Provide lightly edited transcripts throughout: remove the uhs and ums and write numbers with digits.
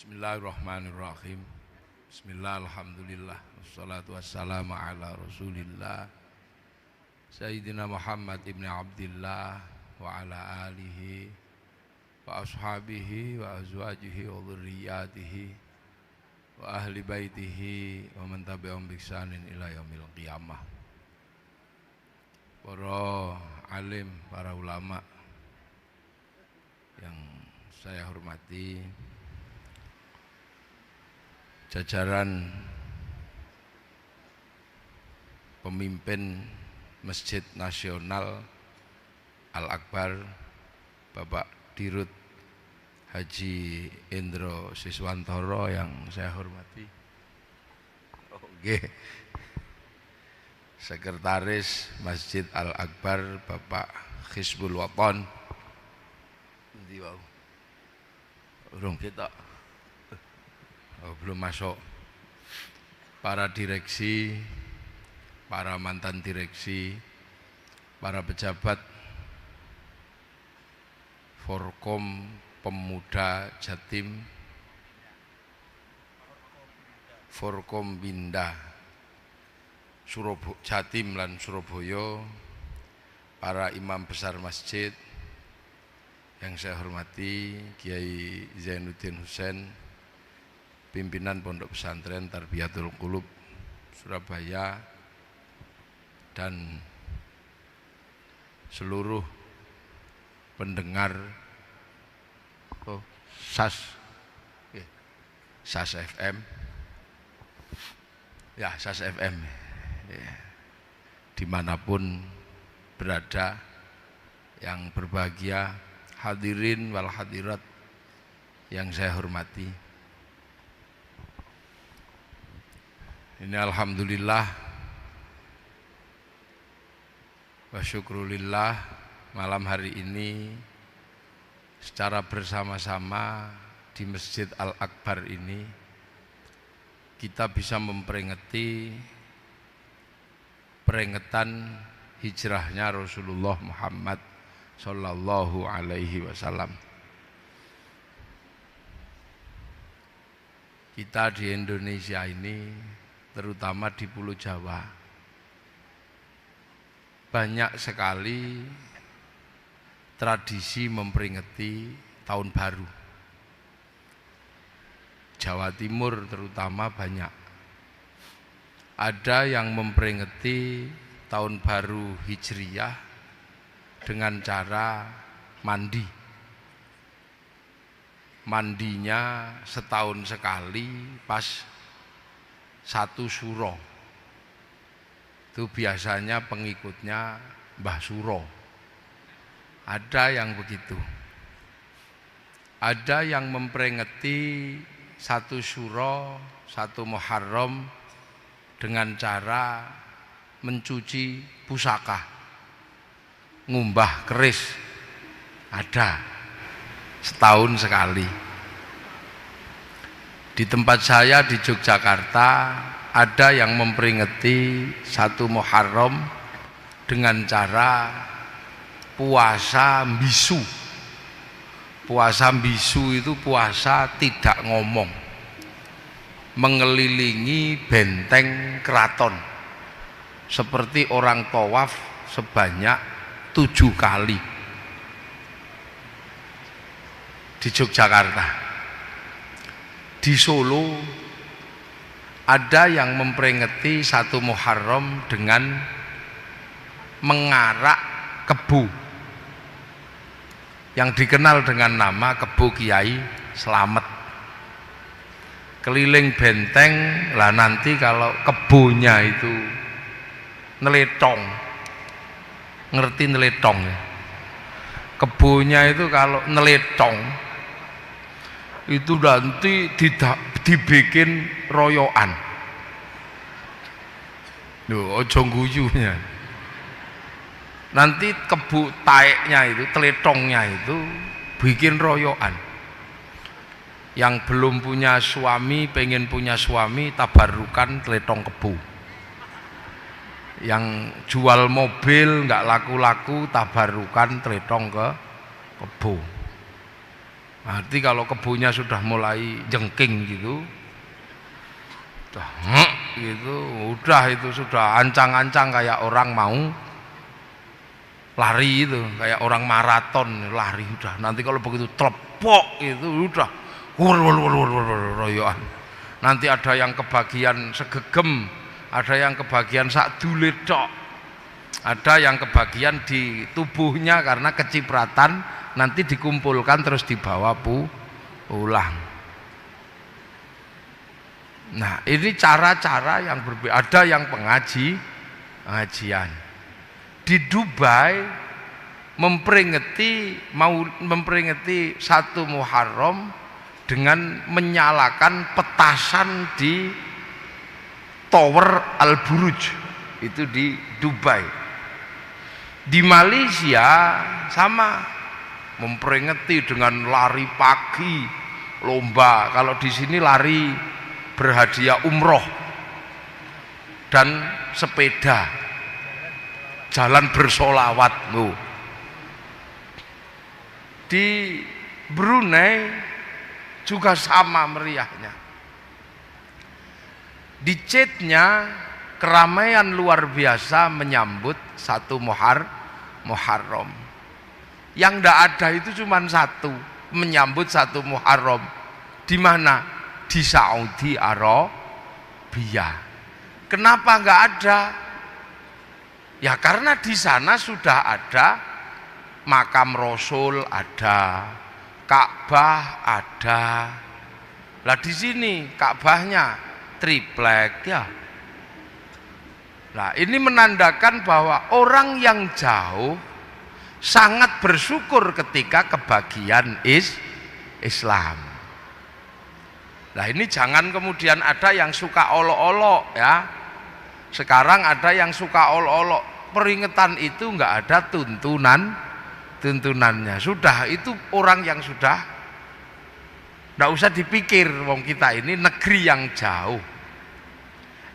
Bismillahirrahmanirrahim. Bismillah, alhamdulillah, wassalatu wassalamu ala rasulillah Sayyidina Muhammad ibn Abdillah wa ala alihi wa ashabihi wa azwajihi wa dhurriyyatihi wa ahli baitihi wa man tabi'ahum bi ihsanin ila yaumil qiyamah. Para alim, para ulama yang saya hormati, jajaran pemimpin Masjid Nasional Al-Akbar, Bapak Dirut Haji Indro Siswantoro yang saya hormati. Oke. Sekretaris Masjid Al-Akbar Bapak Hizbul Waton. Endi wau? Urung ketok. Oh, belum masuk. Para direksi, para mantan direksi, para pejabat Forkom Pemuda Jatim, Forkom Binda Jatim lan Surabaya, para imam besar masjid yang saya hormati, Kiai Zainuddin Husain, pimpinan Pondok Pesantren Tarbiyatul Qulub Surabaya, dan seluruh pendengar SAS FM, ya SAS FM, ya, dimanapun berada, yang berbahagia, hadirin wal hadirat yang saya hormati. Ini alhamdulillah wa syukrulillah, malam hari ini secara bersama-sama di Masjid Al-Akbar ini kita bisa memperingati peringatan hijrahnya Rasulullah Muhammad sallallahu alaihi wasallam. Kita di Indonesia ini, terutama di Pulau Jawa, banyak sekali tradisi memperingati tahun baru. Jawa Timur terutama banyak. Ada yang memperingati tahun baru Hijriyah dengan cara mandi. Mandinya setahun sekali pas satu suro. Itu biasanya pengikutnya Mbah Suro. Ada yang begitu. Ada yang memperingati satu suro, satu Muharram dengan cara mencuci pusaka, ngumbah keris. Ada setahun sekali. Di tempat saya di Yogyakarta ada yang memperingati satu Muharram dengan cara puasa bisu. Puasa bisu itu puasa tidak ngomong, mengelilingi benteng keraton seperti orang tawaf sebanyak 7 kali di Yogyakarta. Di Solo ada yang memperingati satu Muharram dengan mengarak kebu yang dikenal dengan nama kebu Kiai Slamet. Keliling benteng lah, nanti kalau kebunya itu neletong, ngerti neletong ya? Kebunya itu kalau neletong itu nanti dibikin royoan. Loh, ojo guyunya. Nanti kebu taeknya itu, teletongnya itu bikin royoan. Yang belum punya suami, pengen punya suami, tabarukan teletong kebu. Yang jual mobil nggak laku-laku, tabarukan teletong ke kebu. Berarti kalau kebunnya sudah mulai jengking gitu, gitu, udah itu sudah ancang-ancang kayak orang mau lari itu, kayak orang maraton lari udah. Nanti kalau begitu telepok itu udah royoan. Nanti ada yang kebagian segegem, ada yang kebagian sak dulit tok, ada yang kebagian di tubuhnya karena kecipratan, nanti dikumpulkan terus dibawa pulang. Nah, ini cara-cara yang berbeda. Ada yang pengajian di Dubai memperingati 1 Muharram dengan menyalakan petasan di Tower Al Buruj, itu di Dubai. Di Malaysia sama, memperingati dengan lari pagi, lomba. Kalau di sini lari berhadiah umroh dan sepeda, jalan bersolawat. Loh. Di Brunei juga sama meriahnya. Di Jeddah keramaian luar biasa menyambut 1 Muharram. Yang tidak ada itu cuma satu, menyambut 1 Muharram. Di mana? Di Saudi Arabia. Kenapa nggak ada? Ya karena di sana sudah ada makam Rasul, ada Ka'bah, ada. Lah di sini Ka'bahnya triplek ya. Nah ini menandakan bahwa orang yang jauh sangat bersyukur ketika kebagian Islam. Nah ini jangan kemudian ada yang suka olok-olok ya. Sekarang ada yang suka olok-olok. Peringatan itu nggak ada tuntunannya. Sudah, itu orang yang sudah nggak usah dipikir. Wong kita ini negeri yang jauh.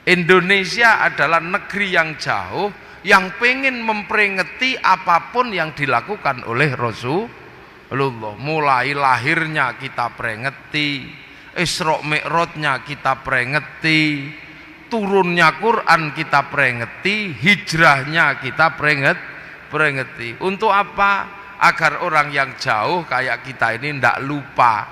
Indonesia adalah negeri yang jauh, yang pengen memperingati apapun yang dilakukan oleh Rasulullah. Mulai lahirnya kita peringati, Isra Mi'rajnya kita peringati, turunnya Quran kita peringati, hijrahnya kita peringati. Untuk apa? Agar orang yang jauh kayak kita ini tidak lupa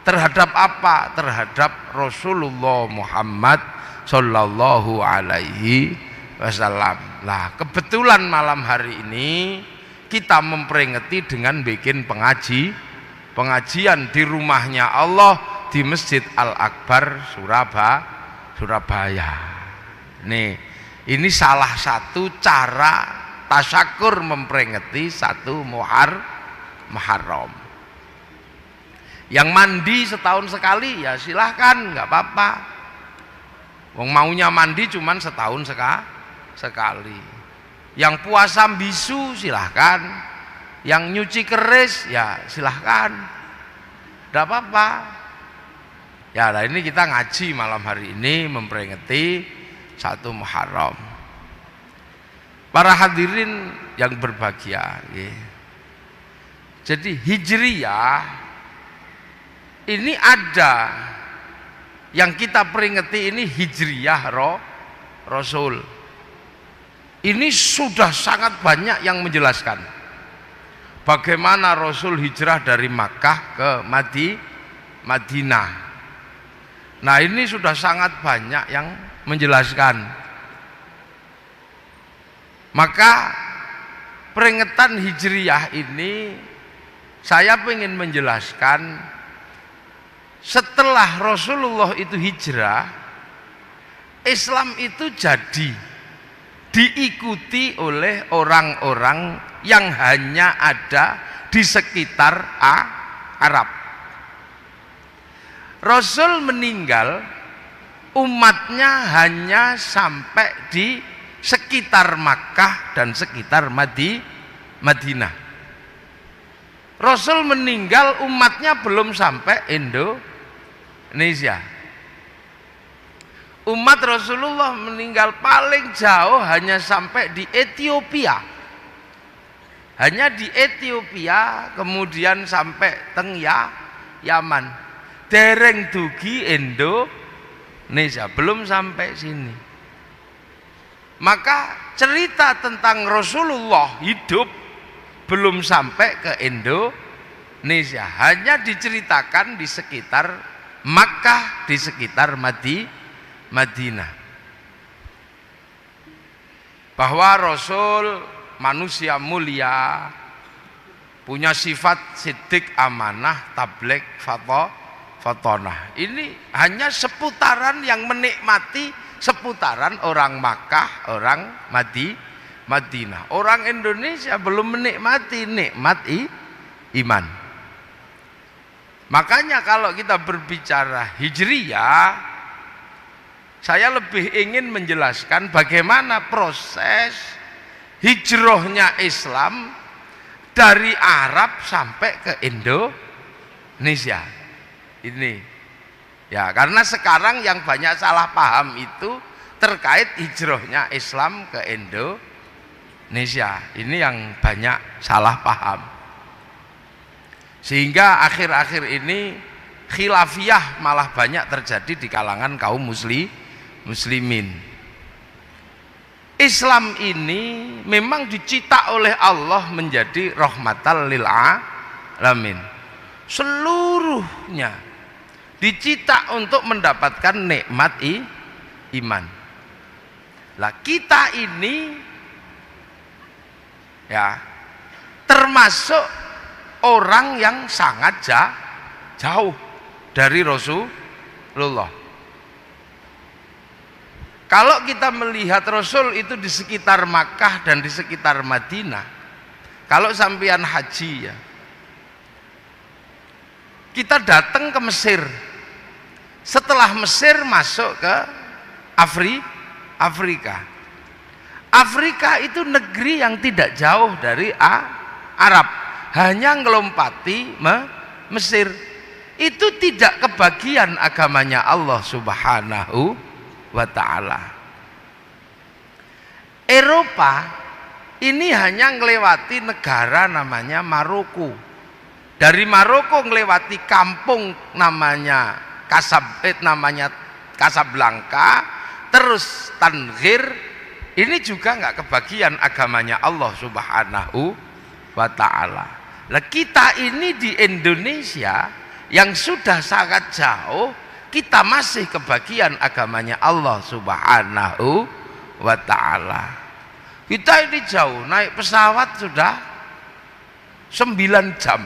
terhadap apa? Terhadap Rasulullah Muhammad Sallallahu Alaihi Wasallam. Nah, kebetulan malam hari ini kita memperingati dengan bikin pengajian di rumahnya Allah di Masjid Al-Akbar Surabaya. Nih, ini salah satu cara tasyakur memperingati 1 Muharram. Yang mandi setahun sekali ya silahkan, nggak apa-apa. Wong maunya mandi cuman setahun sekali. Yang puasa bisu silahkan, yang nyuci keris ya silahkan, tidak apa-apa. Ya, nah ini kita ngaji malam hari ini memperingati 1 Muharram. Para hadirin yang berbahagia, ya. Jadi Hijriyah ini ada yang kita peringati ini Hijriyah Rasul. Ini sudah sangat banyak yang menjelaskan bagaimana Rasul hijrah dari Makkah ke Madinah. Nah ini sudah sangat banyak yang menjelaskan. Maka peringatan Hijriyah ini saya ingin menjelaskan, setelah Rasulullah itu hijrah, Islam itu jadi diikuti oleh orang-orang yang hanya ada di sekitar Arab. Rasul meninggal, umatnya hanya sampai di sekitar Makkah dan sekitar Madinah. Rasul meninggal, umatnya belum sampai Indonesia. Umat Rasulullah meninggal paling jauh hanya sampai di Ethiopia. Hanya di Ethiopia, kemudian sampai teng Yaman. Dereng dugi Indonesia, belum sampai sini. Maka cerita tentang Rasulullah hidup belum sampai ke Indonesia, hanya diceritakan di sekitar Makkah, di sekitar Madinah. Bahwa Rasul manusia mulia, punya sifat siddiq, amanah, tabligh, fatonah. Ini hanya seputaran yang menikmati, seputaran orang Makkah, orang Madinah. Orang Indonesia belum menikmati nikmat iman. Makanya kalau kita berbicara hijriyah, saya lebih ingin menjelaskan bagaimana proses hijrahnya Islam dari Arab sampai ke Indonesia. Ini ya, karena sekarang yang banyak salah paham itu terkait hijrahnya Islam ke Indonesia. Ini yang banyak salah paham, sehingga akhir-akhir ini khilafiyah malah banyak terjadi di kalangan kaum muslimin. Islam ini memang dicipta oleh Allah menjadi rahmatan lil alamin. Seluruhnya dicipta untuk mendapatkan nikmat iman. Lah kita ini ya termasuk orang yang sangat jauh dari Rasulullah. Kalau kita melihat Rasul itu di sekitar Makkah dan di sekitar Madinah, kalau sampean haji ya, kita datang ke Mesir, setelah Mesir masuk ke Afrika. Afrika itu negeri yang tidak jauh dari Arab, hanya ngelompati Mesir. Itu tidak kebagian agamanya Allah Subhanahu wa ta'ala. Eropa ini hanya ngelewati negara namanya Maroko. Dari Maroko ngelewati kampung namanya Casablanca, terus Tangier. Ini juga nggak kebagian agamanya Allah Subhanahu wa ta'ala. Lah kita ini di Indonesia yang sudah sangat jauh, kita masih kebagian agamanya Allah Subhanahu wa ta'ala. Kita ini jauh, naik pesawat sudah 9 jam,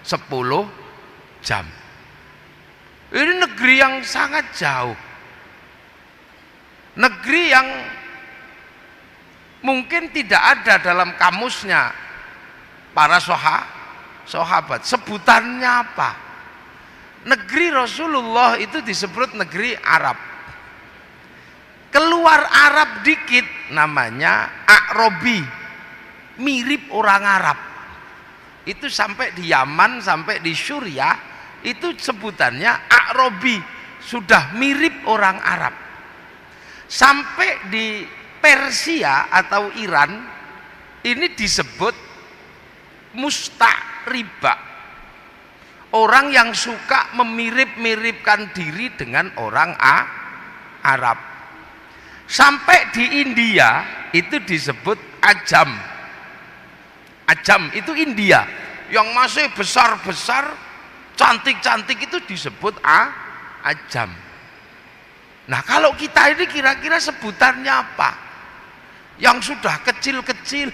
10 jam. Ini negeri yang sangat jauh, negeri yang mungkin tidak ada dalam kamusnya para sahabat. Sebutannya apa? Negeri Rasulullah itu disebut negeri Arab. Keluar Arab dikit namanya A'robi, mirip orang Arab. Itu sampai di Yaman, sampai di Suriah, itu sebutannya A'robi, sudah mirip orang Arab. Sampai di Persia atau Iran, ini disebut musta'ribah, orang yang suka memirip-miripkan diri dengan orang Arab. Sampai di India itu disebut Ajam. Ajam itu India, yang masih besar-besar, cantik-cantik itu disebut Ajam. Nah kalau kita ini kira-kira sebutannya apa? Yang sudah kecil-kecil,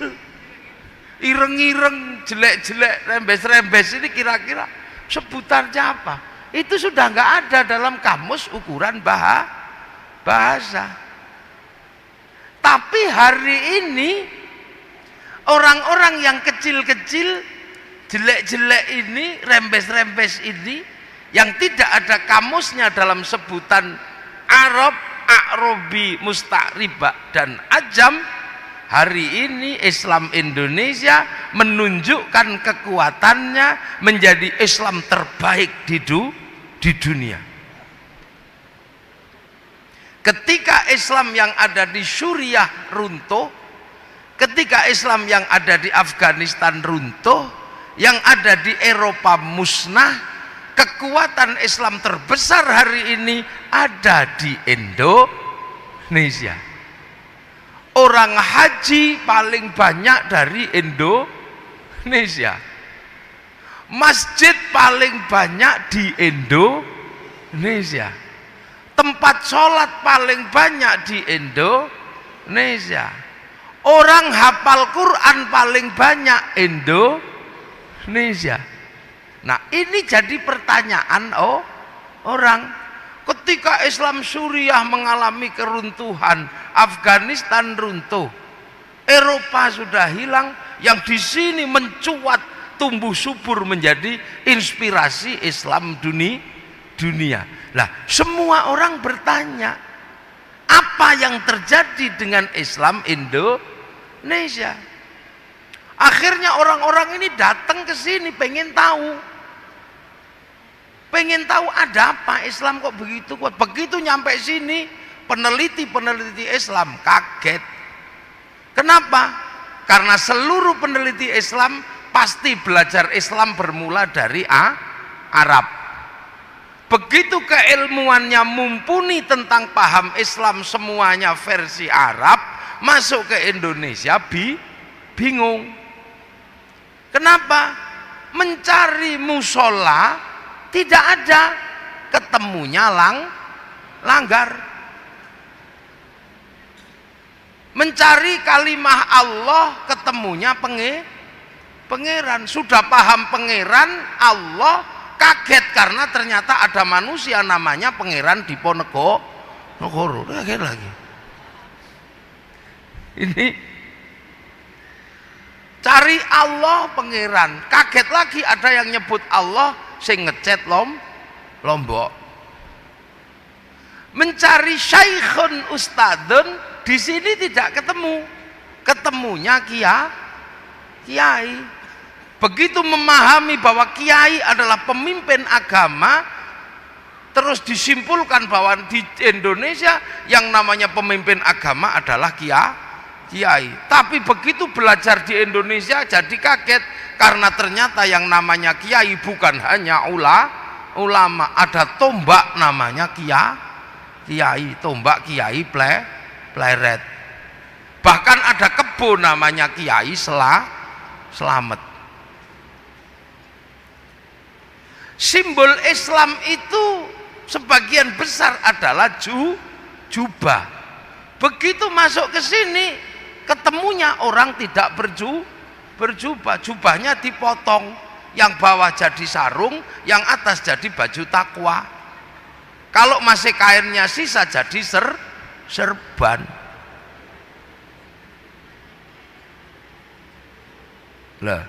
ireng-ireng, jelek-jelek, rembes-rembes, ini kira-kira sebutannya apa? Itu sudah nggak ada dalam kamus ukuran bahasa. Tapi hari ini orang-orang yang kecil-kecil, jelek-jelek ini, rembes-rembes ini, yang tidak ada kamusnya dalam sebutan Arab, A'robi, Musta'ribah dan Ajam, hari ini Islam Indonesia menunjukkan kekuatannya menjadi Islam terbaik di dunia. Ketika Islam yang ada di Suriah runtuh, ketika Islam yang ada di Afghanistan runtuh, yang ada di Eropa musnah, kekuatan Islam terbesar hari ini ada di Indonesia. Orang haji paling banyak dari Indonesia. Masjid paling banyak di Indonesia. Tempat sholat paling banyak di Indonesia. Orang hafal Quran paling banyak Indonesia. Nah, ini jadi pertanyaan orang. Ketika Islam Suriah mengalami keruntuhan, Afghanistan runtuh, Eropa sudah hilang, yang di sini mencuat tumbuh subur menjadi inspirasi Islam dunia. Lah, semua orang bertanya, apa yang terjadi dengan Islam Indonesia? Akhirnya orang-orang ini datang ke sini pengen tahu ada apa, Islam kok begitu kuat. Begitu nyampe sini, peneliti Islam kaget. Kenapa? Karena seluruh peneliti Islam pasti belajar Islam bermula dari Arab. Begitu keilmuannya mumpuni tentang paham Islam semuanya versi Arab, masuk ke Indonesia bingung. Kenapa? Mencari musola tidak ada, ketemunya langgar. Mencari kalimah Allah, ketemunya pangeran. Sudah paham pangeran Allah, kaget karena ternyata ada manusia namanya pangeran Diponegoro. Kaget lagi. Ini cari Allah pangeran, kaget lagi ada yang nyebut Allah sing ngecet Lombok. Mencari syaikhun ustadun, di sini tidak ketemu, ketemunya kiai. Begitu memahami bahwa kiai adalah pemimpin agama, terus disimpulkan bahwa di Indonesia yang namanya pemimpin agama adalah kiai. Tapi begitu belajar di Indonesia jadi kaget, karena ternyata yang namanya kiai bukan hanya ulama, ada tombak namanya kiai, tombak kiai pleret. Bahkan ada kebun namanya Kiai Selamet. Simbol Islam itu sebagian besar adalah jubah. Begitu masuk ke sini, ketemunya orang tidak berjubah, jubahnya dipotong, yang bawah jadi sarung, yang atas jadi baju takwa. Kalau masih kainnya sisa jadi serban. Lah,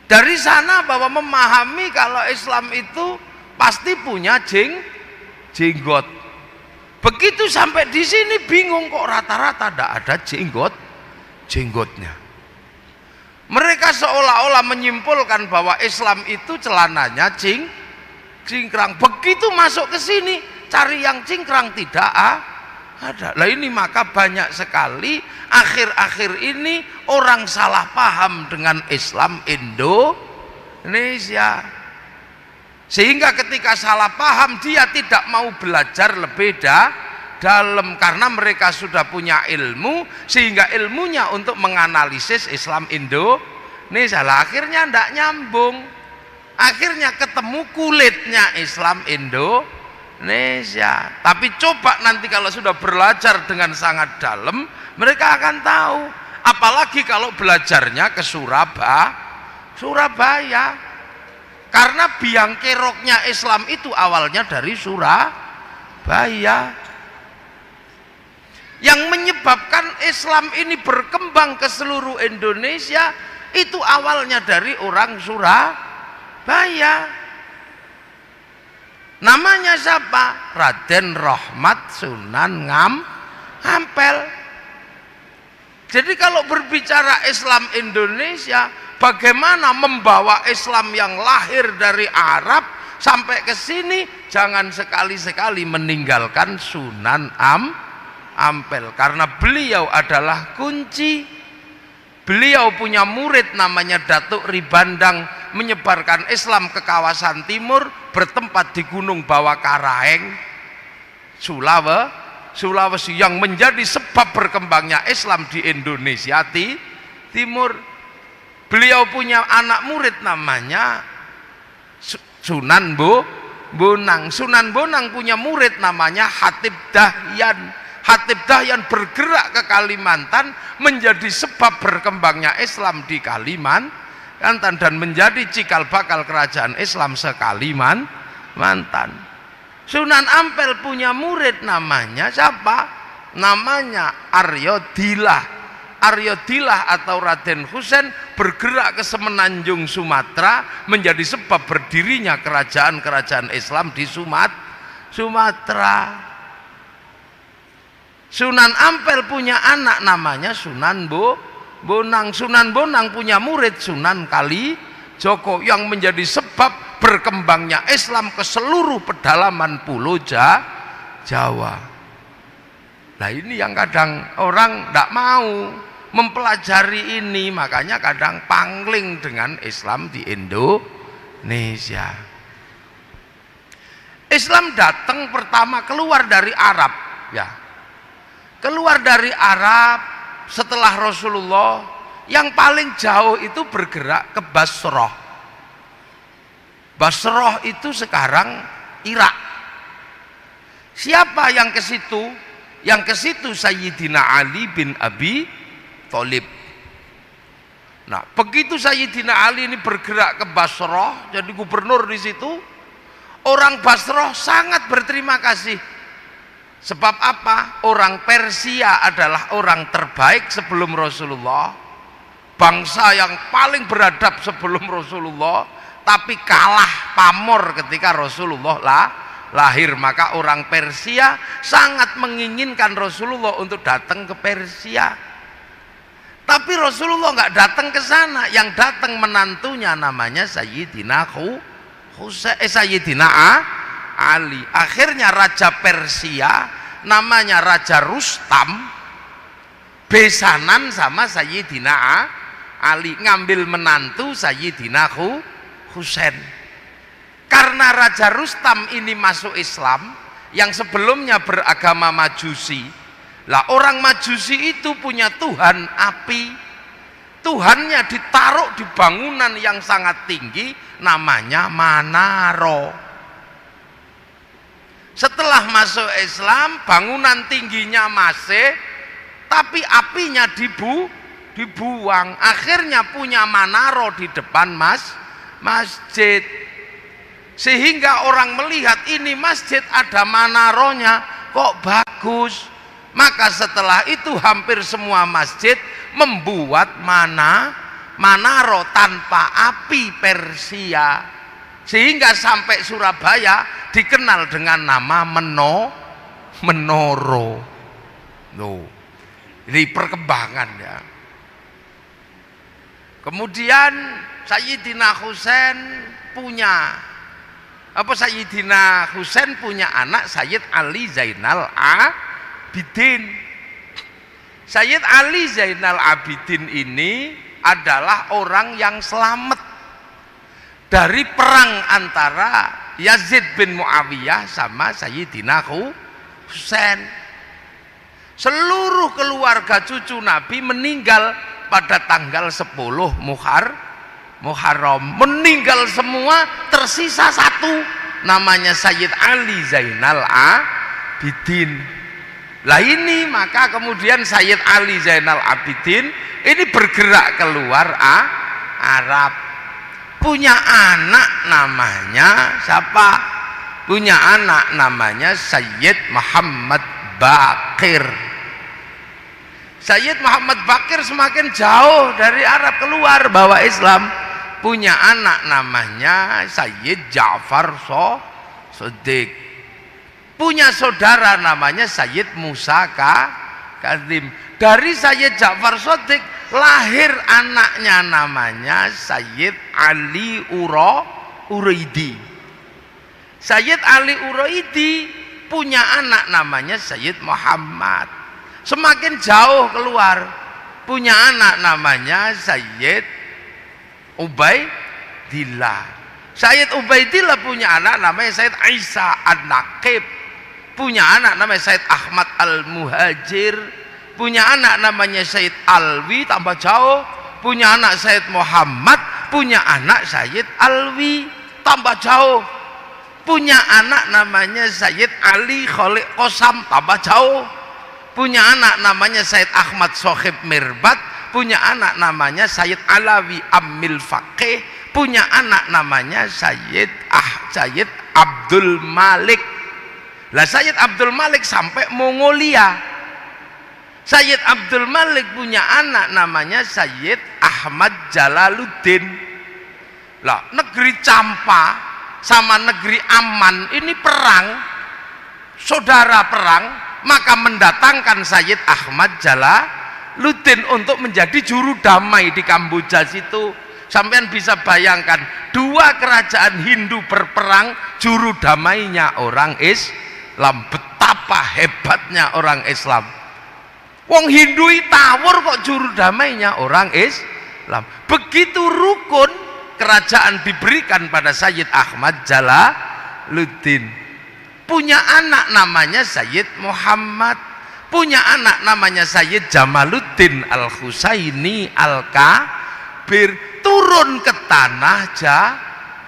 dari sana bahwa memahami kalau Islam itu pasti punya jenggot. Begitu sampai di sini bingung, kok rata-rata tidak ada jenggotnya. Mereka seolah-olah menyimpulkan bahwa Islam itu celananya cingkrang. Begitu masuk ke sini cari yang cingkrang tidak ada. Lah ini maka banyak sekali akhir-akhir ini orang salah paham dengan Islam Indonesia. Sehingga ketika salah paham dia tidak mau belajar lebih dalam, karena mereka sudah punya ilmu, sehingga ilmunya untuk menganalisis Islam Indonesia. Lah akhirnya tidak nyambung. Akhirnya ketemu kulitnya Islam Indonesia. Tapi coba nanti kalau sudah belajar dengan sangat dalam, mereka akan tahu. Apalagi kalau belajarnya ke Surabaya. Karena biang keroknya Islam itu awalnya dari Surabaya. Yang menyebabkan Islam ini berkembang ke seluruh Indonesia itu awalnya dari orang Surabaya. Namanya siapa? Raden Rahmat Sunan Ampel. Jadi kalau berbicara Islam Indonesia, bagaimana membawa Islam yang lahir dari Arab sampai ke sini, jangan sekali-sekali meninggalkan Sunan Ampel, karena beliau adalah kunci. Beliau punya murid namanya Datuk Ribandang menyebarkan Islam ke kawasan timur, bertempat di Gunung Bawakaraeng, Sulawesi, yang menjadi sebab berkembangnya Islam di Indonesia Timur. Beliau punya anak murid namanya Sunan Bonang. Sunan Bonang punya murid namanya Hatib Dahyan. Hatib Dahyan bergerak ke Kalimantan, menjadi sebab berkembangnya Islam di Kalimantan dan menjadi cikal bakal kerajaan Islam se-Kalimantan. Sunan Ampel punya murid namanya siapa? Namanya Arya Dilah. Arya Dilah atau Raden Husein bergerak ke Semenanjung Sumatera, menjadi sebab berdirinya kerajaan-kerajaan Islam di Sumatera. Sunan Ampel punya anak namanya Sunan Bonang. Sunan Bonang punya murid Sunan Kalijogo yang menjadi sebab berkembangnya Islam ke seluruh pedalaman pulau Jawa. Nah ini yang kadang orang tidak mau mempelajari ini, makanya kadang pangling dengan Islam di Indonesia. Islam datang pertama keluar dari Arab, ya. Keluar dari Arab setelah Rasulullah, yang paling jauh itu bergerak ke Basrah. Basrah itu sekarang Irak. Siapa yang ke situ? Yang ke situ Sayyidina Ali bin Abi Thalib. Nah, begitu Sayyidina Ali ini bergerak ke Basrah, jadi gubernur di situ, orang Basrah sangat berterima kasih. Sebab apa? Orang Persia adalah orang terbaik sebelum Rasulullah, bangsa yang paling beradab sebelum Rasulullah, tapi kalah pamor ketika Rasulullah lahir. Maka orang Persia sangat menginginkan Rasulullah untuk datang ke Persia. Tapi Rasulullah nggak datang ke sana, yang datang menantunya namanya Sayyidina Sayyidina Ali. Akhirnya Raja Persia namanya Raja Rustam besanan sama Sayyidina Ali, ngambil menantu Sayyidina Husain. Karena Raja Rustam ini masuk Islam, yang sebelumnya beragama Majusi. Lah orang Majusi itu punya Tuhan api. Tuhannya ditaruh di bangunan yang sangat tinggi, namanya Manaro. Setelah masuk Islam, bangunan tingginya masih, tapi apinya dibuang. Akhirnya punya Manaro di depan masjid. Sehingga orang melihat ini masjid ada manaronya, kok bagus. Maka setelah itu hampir semua masjid membuat manaro tanpa api Persia, sehingga sampai Surabaya dikenal dengan nama menoro. Ini perkembangan ya. Kemudian Sayyidina Husain punya Sayyidina Husain punya anak Sayyid Ali Zainal Abidin. Sayyid Ali Zainal Abidin ini adalah orang yang selamat dari perang antara Yazid bin Muawiyah sama Sayyidina Husain. Seluruh keluarga cucu Nabi meninggal pada tanggal 10 Muharram, meninggal semua, tersisa satu namanya Sayyid Ali Zainal Abidin. Lah ini maka kemudian Sayyid Ali Zainal Abidin ini bergerak keluar Arab, punya anak namanya siapa? Punya anak namanya Sayyid Muhammad Baqir. Sayyid Muhammad Baqir semakin jauh dari Arab keluar bawa Islam, punya anak namanya Sayyid Ja'far Shadiq, punya saudara namanya Sayyid Musa Kadzim. Dari Sayyid Ja'far Shadiq lahir anaknya namanya Sayyid Ali Uraidi. Sayyid Ali Uraidi punya anak namanya Sayyid Muhammad. Semakin jauh keluar, punya anak namanya Sayyid Ubaidillah. Sayyid Ubaidillah punya anak namanya Sayyid Isa An-Naqib, punya anak namanya Sayyid Ahmad Al-Muhajir, punya anak namanya Sayyid Alwi tambah jauh, punya anak Sayyid Muhammad, punya anak Sayyid Alwi tambah jauh, punya anak namanya Sayyid Ali Khalid Qosam tambah jauh, punya anak namanya Sayyid Ahmad Sohib Mirbat, punya anak namanya Sayyid Alawi Ammil Faqih, punya anak namanya Sayyid Abdul Malik. Lah Sayyid Abdul Malik sampai Mongolia. Sayyid Abdul Malik punya anak namanya Sayyid Ahmad Jalaluddin. Lah negeri Campa sama negeri Aman ini perang, saudara perang, maka mendatangkan Sayyid Ahmad Jalaluddin untuk menjadi juru damai di Kamboja situ. Sampean bisa bayangkan dua kerajaan Hindu berperang, juru damainya orang Islam. Betapa hebatnya orang Islam. Wong Hindu tawur kok juru damainya orang Islam. Begitu rukun kerajaan diberikan pada Sayyid Ahmad Jalaluddin. Punya anak namanya Sayyid Muhammad, punya anak namanya Sayyid Jamaluddin Al-Husaini Al-Kabir, turun ke tanah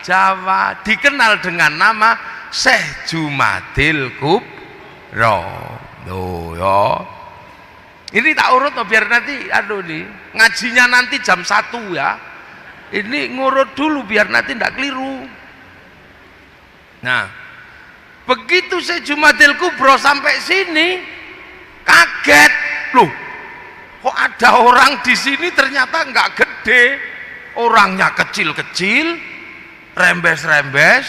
Jawa, dikenal dengan nama Syekh Jumadil Kubro. Loh ya. Ini tak urut biar nanti nih ngajinya nanti jam 1 ya. Ini ngurut dulu biar nanti tidak keliru. Nah, begitu Syekh Jumadil Kubro sampai sini kaget, loh kok ada orang di sini ternyata nggak gede, orangnya kecil-kecil, rembes-rembes,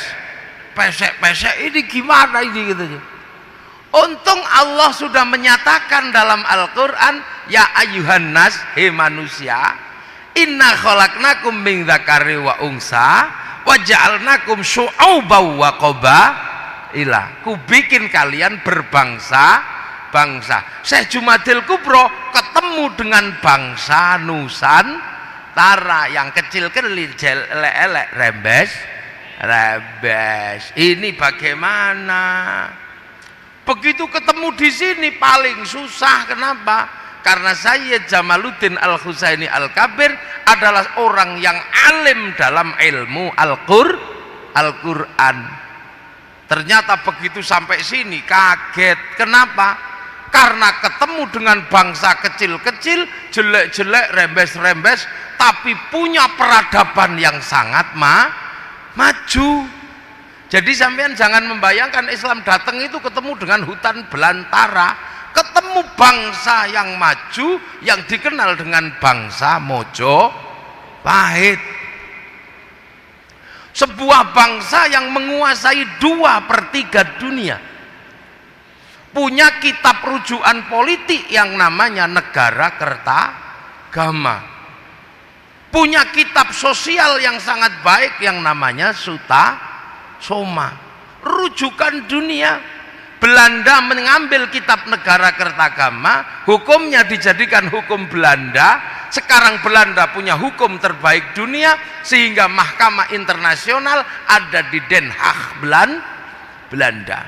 pesek-pesek, ini gimana ini gitu. Untung Allah sudah menyatakan dalam Al-Quran, ya ayuhan nas, hei manusia, inna khalaqnakum min dzakari wa unsa wa ja'alnakum syu'uban wa qabaila. Ku bikin kalian berbangsa-bangsa. Syekh Jumadil Kubro ketemu dengan bangsa Nusantara yang kecil-kecil, elek-elek, rembes. Ini bagaimana? Begitu ketemu di sini paling susah. Kenapa? Karena Sayyid Jamaluddin Al-Husaini Al-Kabir adalah orang yang alim dalam ilmu Al-Quran. Ternyata begitu sampai sini kaget. Kenapa? Karena ketemu dengan bangsa kecil-kecil, jelek-jelek, rembes-rembes, tapi punya peradaban yang sangat maju. Jadi sampean jangan membayangkan Islam datang itu ketemu dengan hutan belantara, ketemu bangsa yang maju yang dikenal dengan bangsa Mojopahit. Sebuah bangsa yang menguasai 2/3 dunia, punya kitab rujukan politik yang namanya Negara Kertagama, punya kitab sosial yang sangat baik yang namanya Suta Soma, rujukan dunia. Belanda mengambil kitab Negara Kertagama, hukumnya dijadikan hukum Belanda. Sekarang Belanda punya hukum terbaik dunia, sehingga mahkamah internasional ada di Den Haag, Belanda.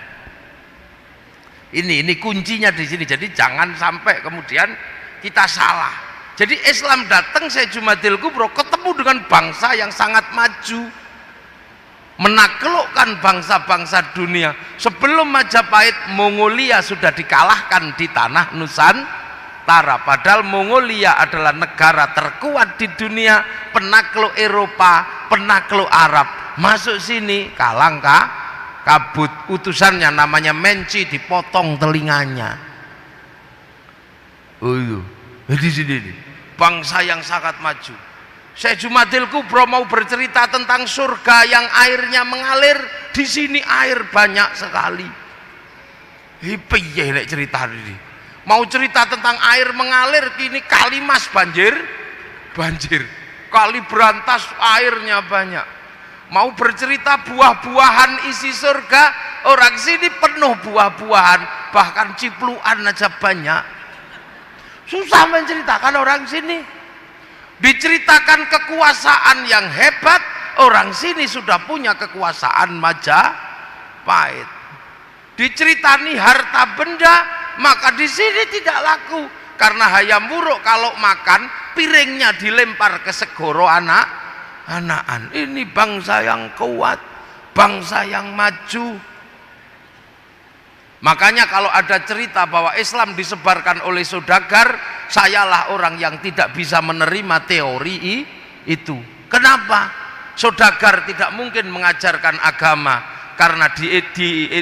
Ini kuncinya di sini. Jadi jangan sampai kemudian kita salah. Jadi Islam datang, Syekh Jumadil Kubro ketemu dengan bangsa yang sangat maju, menaklukkan bangsa-bangsa dunia. Sebelum Majapahit, Mongolia sudah dikalahkan di tanah Nusantara. Padahal Mongolia adalah negara terkuat di dunia, penakluk Eropa, penakluk Arab. Masuk sini kalah kabut. Utusannya namanya Menci, dipotong telinganya. Oh iya, di sini nih, bangsa yang sangat maju. Syekh Jumadil Kubro mau bercerita tentang surga yang airnya mengalir. Di sini air banyak sekali. Piye nek cerita ini? Mau cerita tentang air mengalir, kini Kalimas banjir. Kali Berantas airnya banyak. Mau bercerita buah-buahan isi surga, orang sini penuh buah-buahan, bahkan cipluan aja banyak. Susah menceritakan orang sini. Diceritakan kekuasaan yang hebat, orang sini sudah punya kekuasaan Majapahit. Diceritani harta benda, maka di sini tidak laku karena hayam buruk kalau makan piringnya dilempar ke segoro anak-anakan. Ini bangsa yang kuat, bangsa yang maju. Makanya kalau ada cerita bahwa Islam disebarkan oleh saudagar, sayalah orang yang tidak bisa menerima teori itu. Kenapa? Saudagar tidak mungkin mengajarkan agama, karena di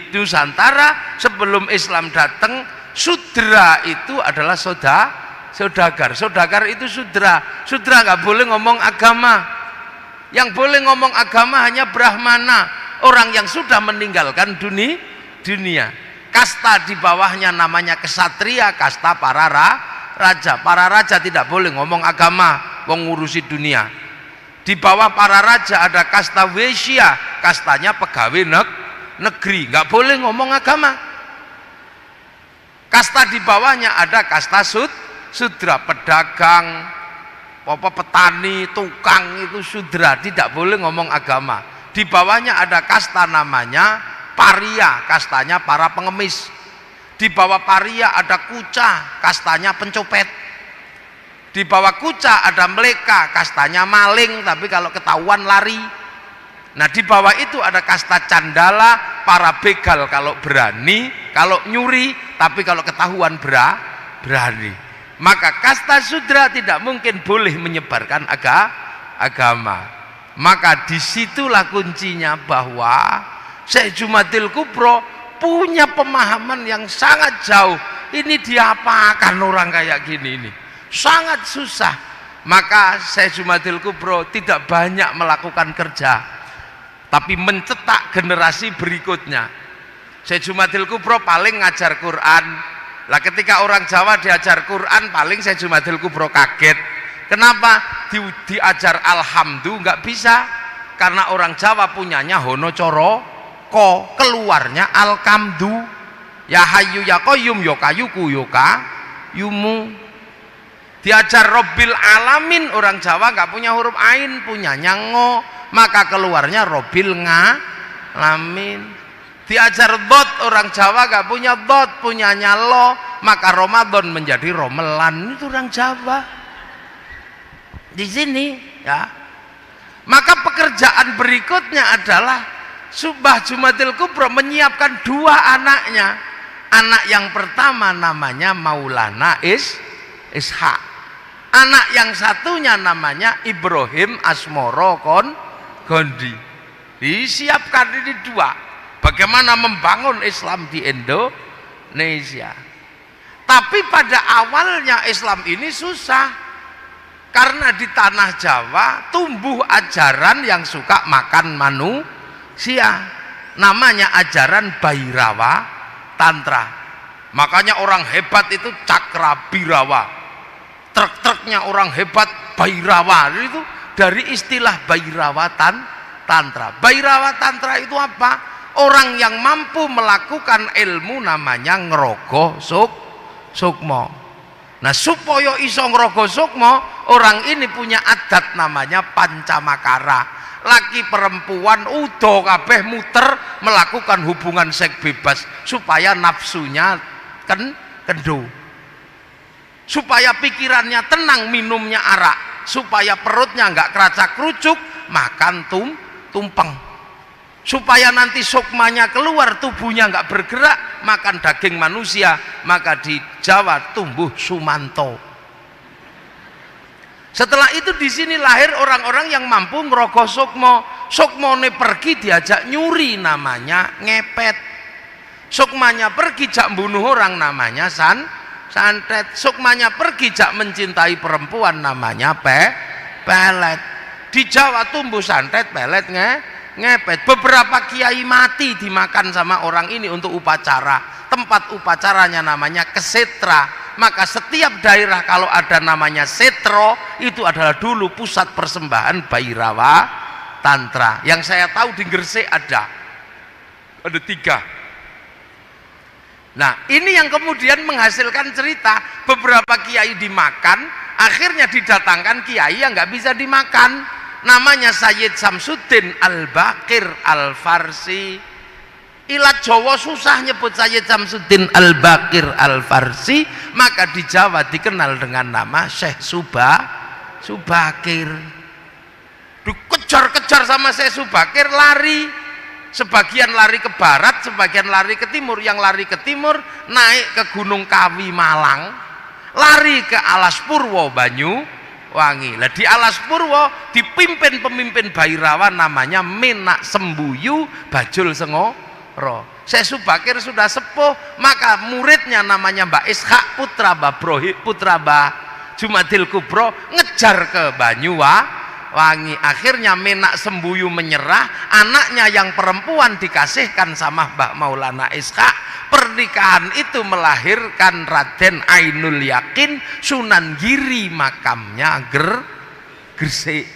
Nusantara sebelum Islam datang, sudra itu adalah saudagar. Saudagar itu sudra. Sudra nggak boleh ngomong agama. Yang boleh ngomong agama hanya brahmana, orang yang sudah meninggalkan dunia. Kasta di bawahnya namanya kesatria, kasta para raja. Para raja tidak boleh ngomong agama, mengurusi dunia. Di bawah para raja ada kasta Wesya, kastanya pegawai negeri, nggak boleh ngomong agama. Kasta di bawahnya ada kasta sudra, pedagang, petani, tukang, itu sudra, tidak boleh ngomong agama. Di bawahnya ada kasta namanya paria, kastanya para pengemis. Di bawah paria ada kuca, kastanya pencopet. Di bawah kuca ada meleka, kastanya maling, tapi kalau ketahuan lari. Nah, di bawah itu ada kasta candala, para begal kalau berani, kalau nyuri, tapi kalau ketahuan berani. Maka kasta sudra tidak mungkin boleh menyebarkan agama. Maka disitulah kuncinya bahwa Syekh Jumadil Kubro punya pemahaman yang sangat jauh. Ini diapakan orang kayak gini ini? Sangat susah. Maka Syekh Jumadil Kubro tidak banyak melakukan kerja, tapi mencetak generasi berikutnya. Syekh Jumadil Kubro paling ngajar Quran. Lah ketika orang Jawa diajar Quran, paling Syekh Jumadil Kubro kaget. Kenapa? Diajar alhamdu nggak bisa, karena orang Jawa punyanya hono coro keluarnya alkamdu. Ya hayu ya qayyum ya kayuku ya yumu. Diajar Robbil alamin, orang Jawa nggak punya huruf ain, punyanya ngo, maka keluarnya Robbil ngalamin. Diajar dot, orang Jawa nggak punya dot, punyanya lo, maka Ramadan menjadi romelan. Itu orang Jawa di sini ya. Maka pekerjaan berikutnya adalah Subah Jumadil Kubro menyiapkan dua anaknya. Anak yang pertama namanya Maulana Ishaq. Anak yang satunya namanya Ibrahim Asmoro Gondi. Disiapkan ini dua. Bagaimana membangun Islam di Indonesia. Tapi pada awalnya Islam ini susah. Karena di tanah Jawa tumbuh ajaran yang suka makan manusia, namanya ajaran Bhairawa Tantra. Makanya orang hebat itu Cakra Birawa, truk-truknya orang hebat Bhairawa, itu dari istilah Bhairawa Tantra. Bhairawa Tantra itu apa? Orang yang mampu melakukan ilmu namanya ngerogoh sukmo. Nah, supaya iso ngerogoh sukmo, orang ini punya adat namanya pancamakara. Laki perempuan udo kabeh muter melakukan hubungan seks bebas supaya nafsunya kendo, supaya pikirannya tenang minumnya arak, supaya perutnya nggak keracak kerucuk makan tumpeng, supaya nanti sukmanya keluar, tubuhnya nggak bergerak makan daging manusia. Maka di Jawa tumbuh Sumanto. Setelah itu di sini lahir orang-orang yang mampu ngerogoh sukmo. Sukmone pergi diajak nyuri, namanya ngepet. Sukmanya pergi jak bunuh orang, namanya santet. Sukmanya pergi jak mencintai perempuan, namanya pelet. Di Jawa tumbuh santet, pelet, ngepet. Beberapa kiai mati dimakan sama orang ini untuk upacara. Tempat upacaranya namanya kesetra. Maka setiap daerah kalau ada namanya setro, itu adalah dulu pusat persembahan Bhairawa Tantra. Yang saya tahu di Gresik ada 3. Nah, ini yang kemudian menghasilkan cerita. Beberapa kiai dimakan, akhirnya didatangkan kiai yang nggak bisa dimakan. namanya Sayyid Samsuddin Al-Baqir Al-Farsi. Ilat Jawa susah nyebut Sayyid Samsuddin Al-Baqir Al-Farsi, maka di Jawa dikenal dengan nama Syekh Subakir. Dikejar-kejar sama Syekh Subakir, lari. Sebagian lari ke barat, sebagian lari ke timur. Yang lari ke timur naik ke Gunung Kawi Malang, lari ke Alas Purwo Banyuwangi. Lah di Alas Purwo dipimpin pemimpin Bhairawa namanya Menak Sembuyu Bajul Sengoro. Syekh Subakir sudah sepuh, maka muridnya namanya Mbak Ishak putra Mbah Jumadil Kubro ngejar ke Banyuwangi. Akhirnya Menak Sembuyu menyerah, anaknya yang perempuan dikasihkan sama Mbak Maulana Ishak. Pernikahan itu melahirkan Raden Ainul Yakin Sunan Giri, makamnya Gresik.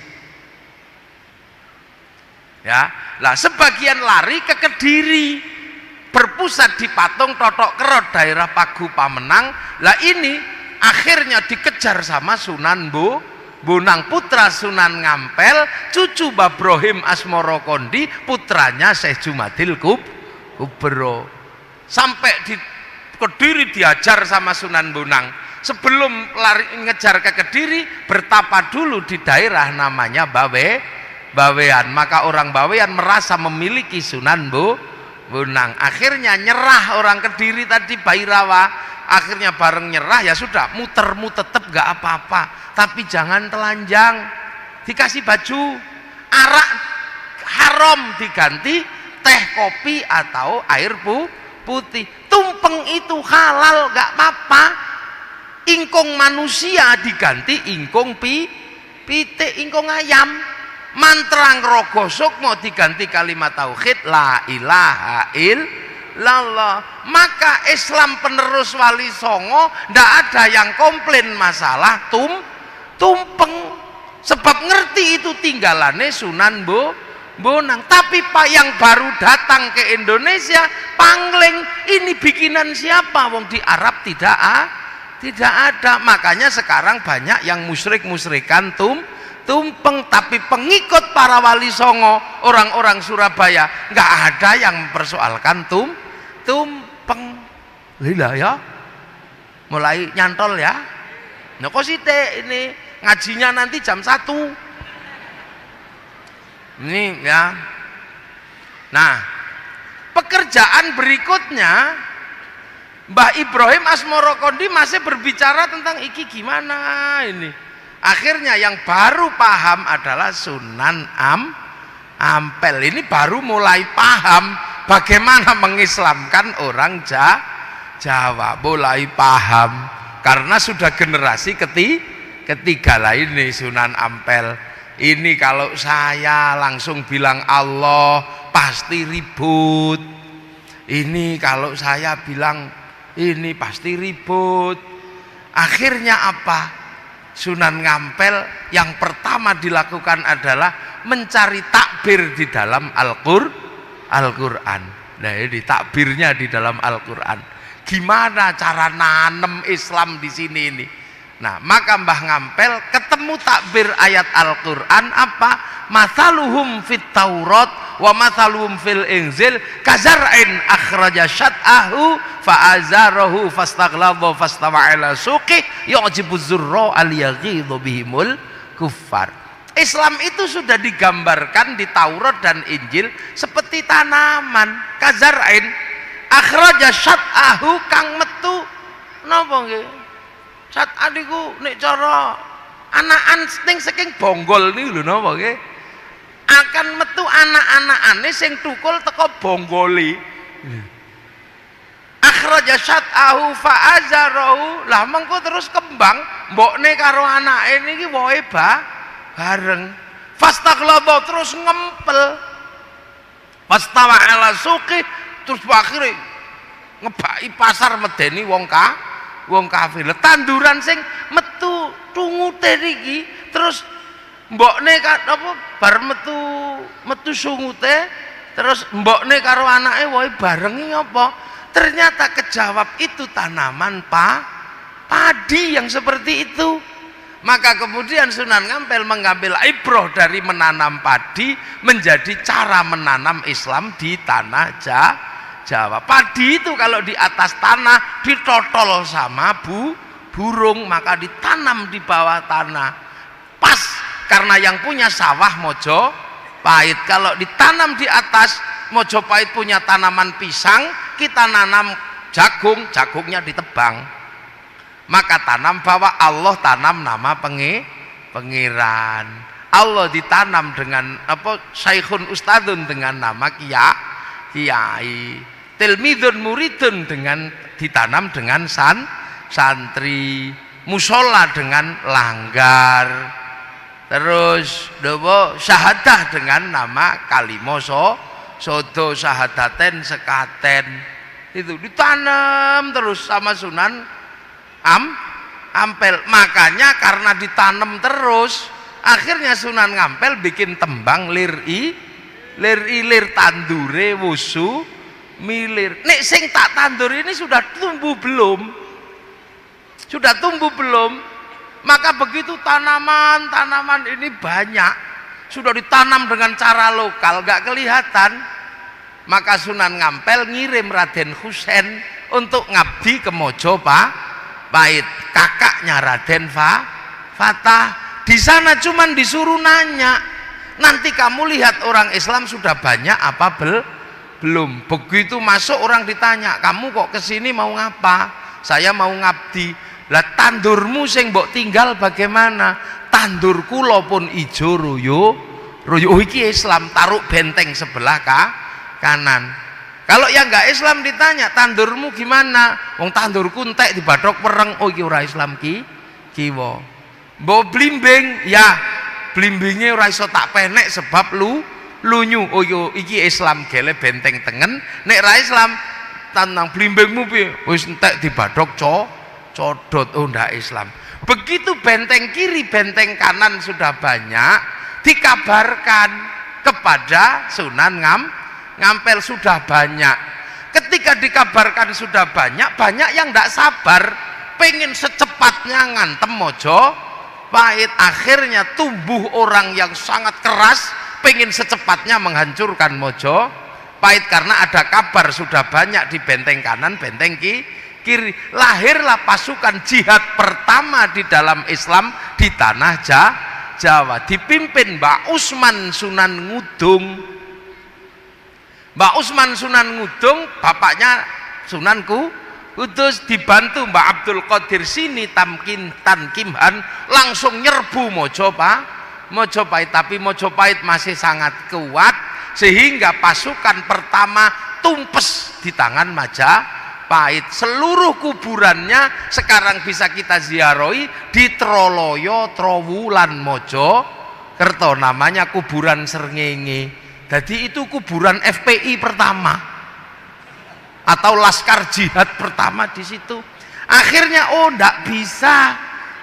Ya, lah sebagian lari ke Kediri, berpusat di Patung Totok Kerot daerah Pagu Pamenang. Lah ini akhirnya dikejar sama Sunan Bonang putra Sunan Ngampel, cucu Babrohim Asmoro Kondi, putranya Syekh Jumadil Kubro. Sampai di Kediri diajar sama Sunan Bonang. Sebelum lari ngejar ke Kediri, bertapa dulu di daerah namanya Bawean. Maka orang Bawean merasa memiliki Sunan Bonang. Akhirnya nyerah orang Kediri tadi, Bhairawa. Akhirnya bareng nyerah, ya sudah, muter-mu tetep gak apa-apa, tapi jangan telanjang. Dikasih baju arak haram, diganti teh kopi atau air putih. Tumpeng itu halal gak apa-apa. Ingkung manusia diganti ingkung pitik, ingkung ayam. Mantra ngrogo sukmo diganti kalimat tauhid la ilaha illallah. Maka Islam penerus Wali Songo ndak ada yang komplain masalah tumpeng, sebab ngerti itu tinggalannya Sunan Bonang. Tapi Pak yang baru datang ke Indonesia pangling, ini bikinan siapa? Wong di Arab tidak ada. Makanya sekarang banyak yang musyrikan tumpeng. Tapi pengikut para Wali Songo, orang-orang Surabaya, nggak ada yang mempersoalkan tumpeng. Lila ya, mulai nyantol ya. Nah kok ini ngajinya nanti jam 1 ini ya. Nah, pekerjaan berikutnya Mbah Ibrahim Asmoro Kondi masih berbicara tentang iki gimana ini. Akhirnya yang baru paham adalah Sunan Ampel. Ini baru mulai paham bagaimana mengislamkan orang Jawa. Mulai paham karena sudah generasi ketiga lah ini Sunan Ampel. Ini kalau saya langsung bilang Allah pasti ribut. Ini kalau saya bilang ini pasti ribut. Akhirnya apa? Sunan Ngampel yang pertama dilakukan adalah mencari takbir di dalam Al-Quran. Nah ini takbirnya di dalam Al-Quran. Gimana cara nanem Islam di sini ini? Nah maka Mbah Ngampel ketemu takbir ayat Al-Quran apa? Mathaluhum fit Taurat wa mathaluhum fil Injil kazar'in akhraja syat'ahu fa'azarahu fastaghladha fastawa ala suqih yu'jibu zurra al-yaghidhu bihimul kuffar. Islam itu sudah digambarkan di Taurat dan Injil seperti tanaman. Kazar'in akhraja syat'ahu kang metu napa nggih? Syat'an niku nek cara anakan sing saking bonggol niku lho napa nggih? Akan metu anak-anakane sing tukul teko bonggoli. Akhraja syat'ahu fa'azarahu. Lah mengko terus kembang mbokne karo anake niki wohe bareng. Fastaghlaba terus ngempel. Fastawa ala suqi terus akhire ngebaki pasar medeni wong kafir. Tanduran sing metu tungute niki terus mbokne apa bar metu sungute terus mbokne karo anake wae barengi apa? Ternyata kejawab itu tanaman padi yang seperti itu. Maka kemudian Sunan Ngampel mengambil ibrah dari menanam padi menjadi cara menanam Islam di tanah Jawa. Padi itu kalau di atas tanah ditotol sama burung, maka ditanam di bawah tanah. Pas karena yang punya sawah Mojopahit. Kalau ditanam di atas, Mojopahit punya tanaman pisang, kita nanam jagung, jagungnya ditebang. Maka tanam bahwa Allah tanam nama pengiran. Allah ditanam dengan Syekhun Ustadun dengan nama kiai. Tilmidun muridun dengan ditanam dengan santri. Musola dengan langgar. Terus syahadah dengan nama kalimoso sodo syahadaten sekaten. Itu ditanam terus sama Sunan Ampel. Makanya karena ditanam terus, akhirnya Sunan Ngampel bikin tembang lir tandure wusu milir. Nek sing tak tandur ini sudah tumbuh belum? Sudah tumbuh belum? Maka begitu tanaman ini banyak, sudah ditanam dengan cara lokal, gak kelihatan. Maka Sunan Ngampel ngirim Raden Husein untuk ngabdi ke Mojopahit, kakaknya Raden Fatah. Di sana cuman disuruh nanya, nanti kamu lihat orang Islam sudah banyak apa belum. Begitu masuk orang ditanya, kamu kok kesini mau ngapa? Saya mau ngabdi. Lah tandurmu sing mbok tinggal bagaimana? Tandur kula pun ijo royo. Oh iki Islam, taruh benteng sebelah kanan. Kalau yang nggak Islam ditanya, tandurmu gimana? Wong tandurku entek dibadhok pereng. Oh iki ora Islam kiwa. Mbok blimbing, ya blimbinge ora iso tak penek sebab lunyu. Oh iki Islam gele benteng tengen. Nek ra Islam tanang blimbingmu piye? Wis entek dibadhok codot. Oh ndak Islam. Begitu benteng kiri benteng kanan sudah banyak, dikabarkan kepada Sunan Ngampel sudah banyak. Ketika dikabarkan sudah banyak yang tidak sabar pengen secepatnya ngantem Mojopahit. Akhirnya tumbuh orang yang sangat keras pengen secepatnya menghancurkan Mojopahit karena ada kabar sudah banyak di benteng kanan benteng kiri. Lahirlah pasukan jihad pertama di dalam Islam di tanah Jawa, dipimpin Mbak Usman Sunan Ngudung. Mbak Usman Sunan Ngudung bapaknya Sunan Kudus, dibantu Mbak Abdul Qadir Sini Tankimhan, langsung nyerbu Mojopahit. Tapi Mojopahit masih sangat kuat sehingga pasukan pertama tumpes di tangan Majapahit. Seluruh kuburannya sekarang bisa kita ziarahi di Troloyo, Trowulan, Mojokerto, namanya kuburan Srengenge. Jadi itu kuburan FPI pertama atau Laskar Jihad pertama di situ. Akhirnya ndak bisa,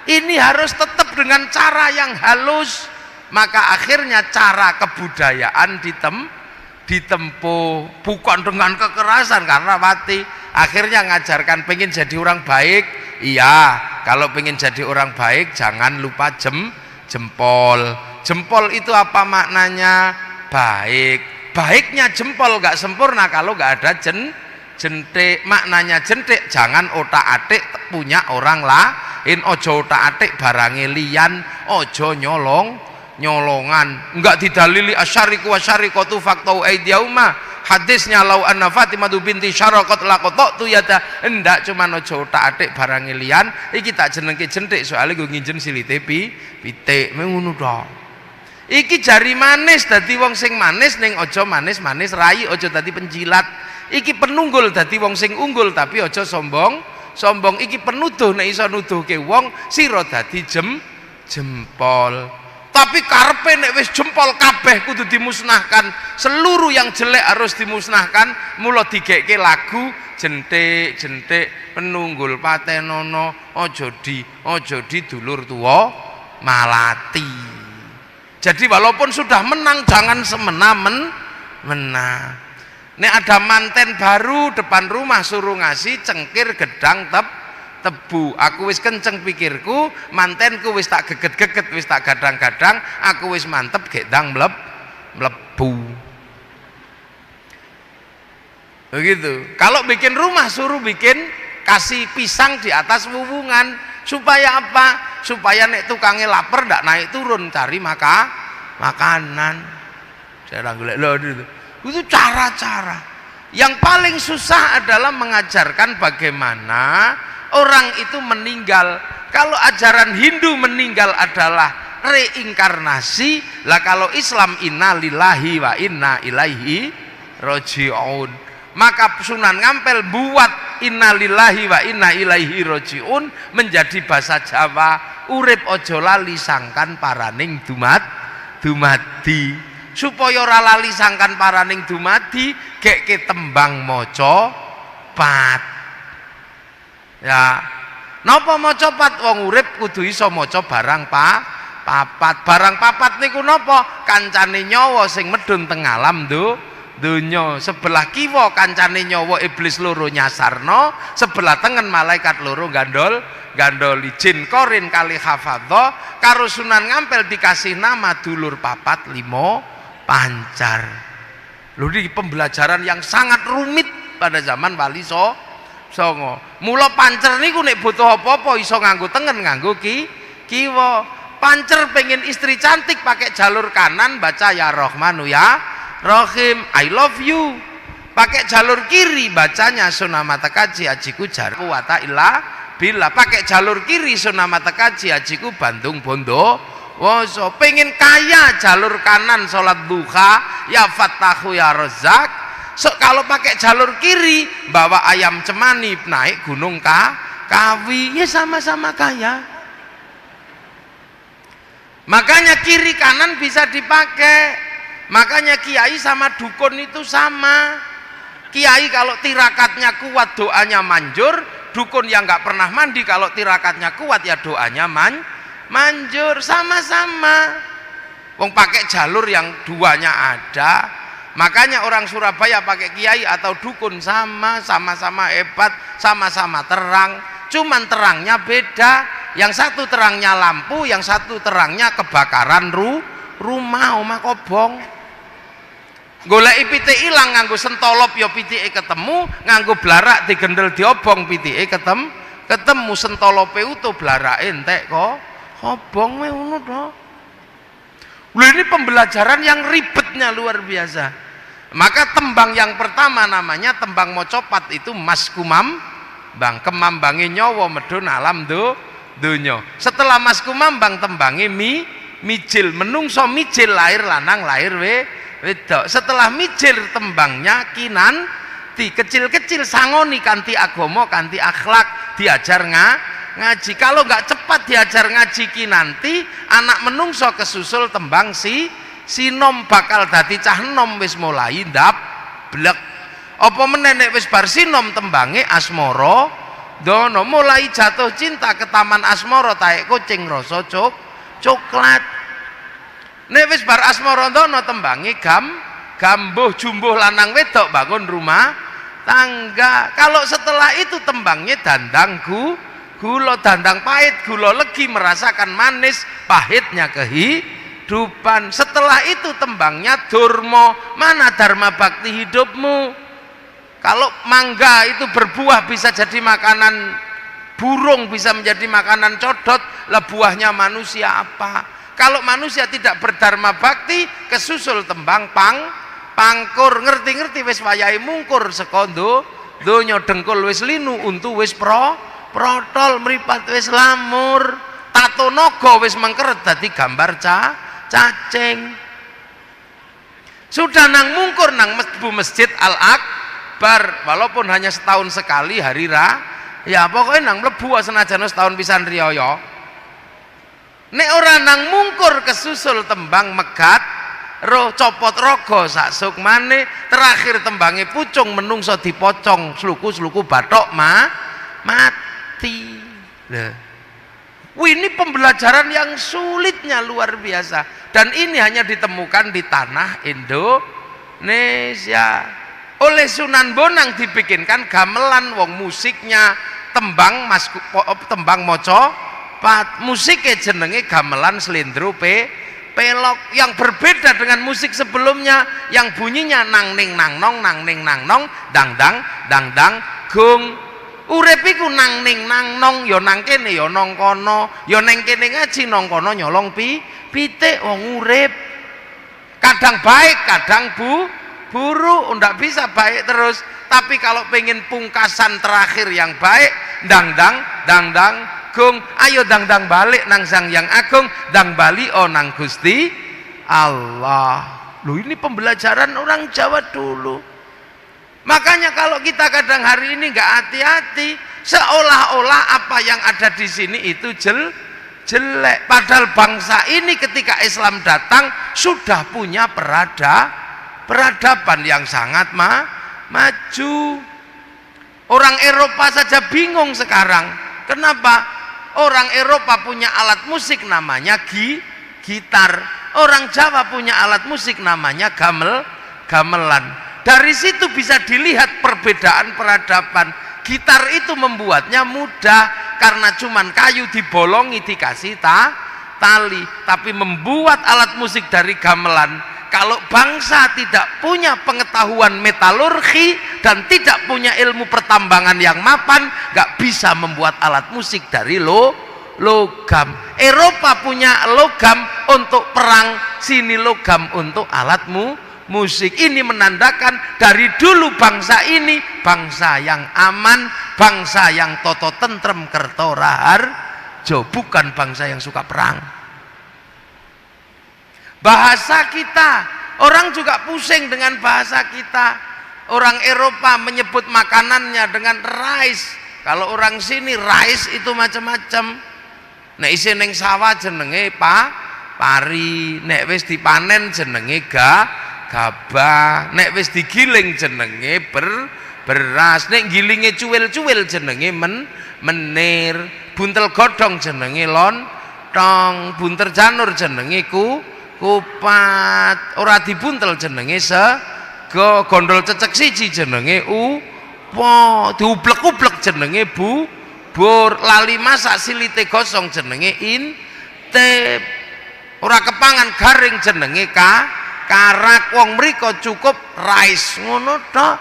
ini harus tetap dengan cara yang halus. Maka akhirnya cara kebudayaan ditempuh bukan dengan kekerasan karena mati. Akhirnya ngajarkan pengen jadi orang baik. Iya, kalau pengen jadi orang baik jangan lupa jempol. Jempol itu apa maknanya? Baiknya jempol gak sempurna kalau gak ada jentik. Maknanya jentik jangan otak-atik punya orang lain, ojo otak-atik barange liyan, ojo nyolongan. Enggak didalili asyariku wasyarikatu faktau aidiyauma. Hadisnya lau anna Fatimah binti Syaraqat laqattu yada. Enggak cuman ojo otak-atik barange liyan, iki tak jenengke jentik soalnya gue nginjen silite pitik ngono tok. Iki jari manis dadi wong sing manis ning aja manis-manis rai, aja dadi penjilat. Iki penunggul dadi wong sing unggul tapi aja sombong. Iki penuduh nek iso nuduhke wong sira dadi jempol. Tapi karepe nek wis jempol kabeh kudu dimusnahkan. Seluruh yang jelek harus dimusnahkan. Mula digekke lagu jentik penunggul patenono aja di dulur tuwa malati. Jadi walaupun sudah menang jangan semena-mena. Nek ada manten baru depan rumah suruh ngasih cengkir, gedang, tebu. Aku wis kenceng pikirku, mantenku wis tak geget-geget, wis tak gadang-gadang, aku wis mantep gek ndang mlebu. Begitu. Kalau bikin rumah suruh bikin kasih pisang di atas wuwungan supaya apa? Supaya nek tukangnya lapar ndak naik turun cari makanan. Saya golek lho itu cara-cara. Yang paling susah adalah mengajarkan bagaimana orang itu meninggal. Kalau ajaran Hindu meninggal adalah reinkarnasi, lah kalau Islam inna lillahi wa inna ilaihi raji'un. Maka Sunan Ngampel buat innalillahi wa inna ilaihi rajiun menjadi bahasa Jawa. Urip ojo lali sangkan paraning dumadi, supaya ora lali sangkan paraning dumadi gek tembang maca pat. Ya napa maca pat? Wong urip kudu iso maca barang papat. Barang papat niku napa? Kancane nyawa sing medun teng alam donya. Sebelah kiwa kancane nyawa iblis loro nyasarno, sebelah tengen malaikat loro gandoli. Jin korin kali hafadho karo Sunan Ngampel dikasih nama dulur papat limo pancar. Lho ini pembelajaran yang sangat rumit pada zaman Wali Songo. Mula pancer niku nek butuh apa-apa iso nganggo tengen nganggo kiwa. Pancer pengen istri cantik pakai jalur kanan baca ya Rahmanu ya Rahim, I love you. Pakai jalur kiri bacanya Sunamata Kaji ajiku jarku wata illa bila. Pakai jalur kiri Sunamata Kaji ajiku Bandung Bondo Woso. Pengen kaya jalur kanan sholat duha ya Fattahu ya Razak. Kalau pakai jalur kiri bawa ayam cemani naik gunung Kawi, ya sama-sama kaya. Makanya kiri kanan bisa dipakai. Makanya kiai sama dukun itu sama. Kiai kalau tirakatnya kuat doanya manjur, dukun yang nggak pernah mandi kalau tirakatnya kuat ya doanya manjur. Sama-sama. Wong pakai jalur yang duanya ada. Makanya orang Surabaya pakai kiai atau dukun sama-sama hebat, sama-sama terang. Cuman terangnya beda. Yang satu terangnya lampu, yang satu terangnya kebakaran rumah kobong. Golek pitike ilang nganggo sentolop ya pitike ketemu, nganggo blarak digendel diobong pitike ketemu sentolope utuh blarake entek kok obong ngono to. Lho ini pembelajaran yang ribetnya luar biasa. Maka tembang yang pertama namanya tembang mocopat itu Mas Kumambang, kemambange nyawa medun alam donya. Setelah Mas Kumambang tembange mijil, menungso mijil lahir lanang lahir wedok. Setelah mijil tembangnya kinanti, kecil-kecil sangoni kanti agama kanti akhlak diajar ngaji. Kalau nggak cepat diajar ngaji kinanti, anak menungso kesusul tembang sinom bakal dadi cah enom wis mulai blek. Apa meneh nek wis bar sinom tembange asmara dono, mulai jatuh cinta ke taman asmara taek kucing rasa coklat. Nek wis bar asmara dono tembange gambuh jumbuh lanang wedok bangun rumah tangga. Kalau setelah itu tembangnya dandang gula, dandang pahit gula legi, merasakan manis pahitnya kehidupan. Setelah itu tembangnya durma, mana dharma bakti hidupmu. Kalau mangga itu berbuah bisa jadi makanan burung, bisa menjadi makanan codot, lah buahnya manusia apa? Kalau manusia tidak berdharma bakti, kesusul tembang pangkur, ngerti-ngerti wis wayahe mungkur sekondo donya, dengkul wis linu, untu wis protol, mripat wis lamur, tato naga wis mengkeret dadi gambar cacing. Sudah nang mungkur nang masjid Al-Akbar, walaupun hanya setahun sekali hari ya pokoknya nang mlebu senajan setahun pisan riyaya. Nek ora nang mungkur kesusul tembang megat roh copot rogo sak sukmane, terakhir tembange pucung menungso dipocong sluku-sluku bathok mati. Ini pembelajaran yang sulitnya luar biasa, dan ini hanya ditemukan di tanah Indonesia. Oleh Sunan Bonang dibikinkan gamelan, wong musiknya tembang tembang maca musiknya jenenge gamelan slendro pelok, yang berbeda dengan musik sebelumnya yang bunyinya nang ning nang nong dang dang gung. Urip iku nang ning nang nong, ya nang kene ya nang kono, ya nang kene ngaji nang kono nyolong pitik. Wong urip kadang baik kadang buruk, ndak bisa baik terus. Tapi kalau pengen pungkasan terakhir yang baik, dang dang gung, ayo dang balik nang Sang Yang Agung, dang bali nang Gusti Allah. Loh, ini pembelajaran orang Jawa dulu. Makanya kalau kita kadang hari ini nggak hati-hati, seolah-olah apa yang ada di sini itu jelek. Padahal bangsa ini ketika Islam datang sudah punya peradaban yang sangat maju. Orang Eropa saja bingung sekarang. Kenapa? Orang Eropa punya alat musik namanya gitar. Orang Jawa punya alat musik namanya gamelan. Dari situ bisa dilihat perbedaan peradaban. Gitar itu membuatnya mudah karena cuman kayu dibolongi dikasih tali. Tapi membuat alat musik dari gamelan, kalau bangsa tidak punya pengetahuan metalurgi dan tidak punya ilmu pertambangan yang mapan, nggak bisa membuat alat musik dari logam. Eropa punya logam untuk perang, sini logam untuk alat musik. Ini menandakan dari dulu bangsa ini bangsa yang aman, bangsa yang toto tentrem kerto raharjo, bukan bangsa yang suka perang. Bahasa kita, orang juga pusing dengan bahasa kita. Orang Eropa menyebut makanannya dengan rice. Kalau orang sini rice itu macam-macam. Nek isi neng sawah jenenge pari, nek wis dipanen jenenge gabah, nek wis digiling jenenge beras, nek gilinge cuwil-cuwil jenenge menir, buntel godhong jenenge lontong, bunter janur jenenge kupat, ora dibuntel jenenge sego, gondol cecek siji jenenge upo, diublek-ublek jenenge bubur, lali masak silite gosong jenenge intip, ora kepangan garing jenenge karak. Wong mriko cukup rice ngono tok.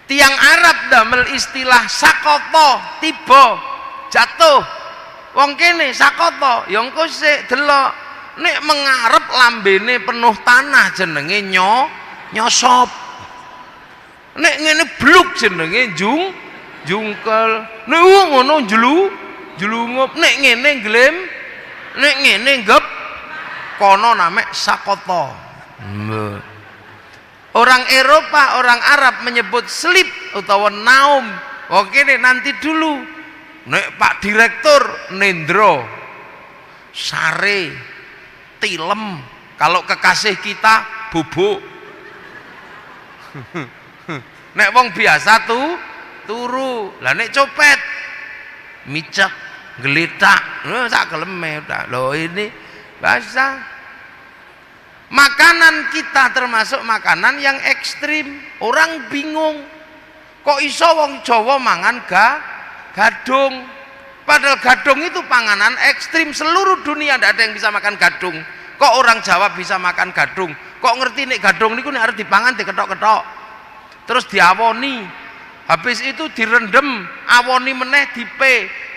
Tiang Arab damel istilah sakoto, tiba jatuh. Wong kene sakoto, ya engko sik delok nek mengarep lambene penuh tanah jenenge nyosop. Nek ngene bluk jenenge jungkel. Nek ngono julungup, nek ngene glem, nek ngene gep kono namek sakoto. Orang Eropa, orang Arab menyebut sleep utawa naum. Oke deh, nanti dulu. Nek Pak Direktur nendro, sare, tilem. Kalau kekasih kita bubuk. Nek wong biasa turu. Lah nek copet micek, geletak. Sak keleme udah. Loh ini bahasa. Makanan kita termasuk makanan yang ekstrim. Orang bingung. Kok iso wong Jawa mangan gadung? Padahal gadung itu panganan ekstrim. Seluruh dunia tidak ada yang bisa makan gadung. Kok orang Jawa bisa makan gadung? Kok ngerti nih gadung niku nek arep dipangan diketok-ketok. Terus diawoni. Habis itu direndem, awoni meneh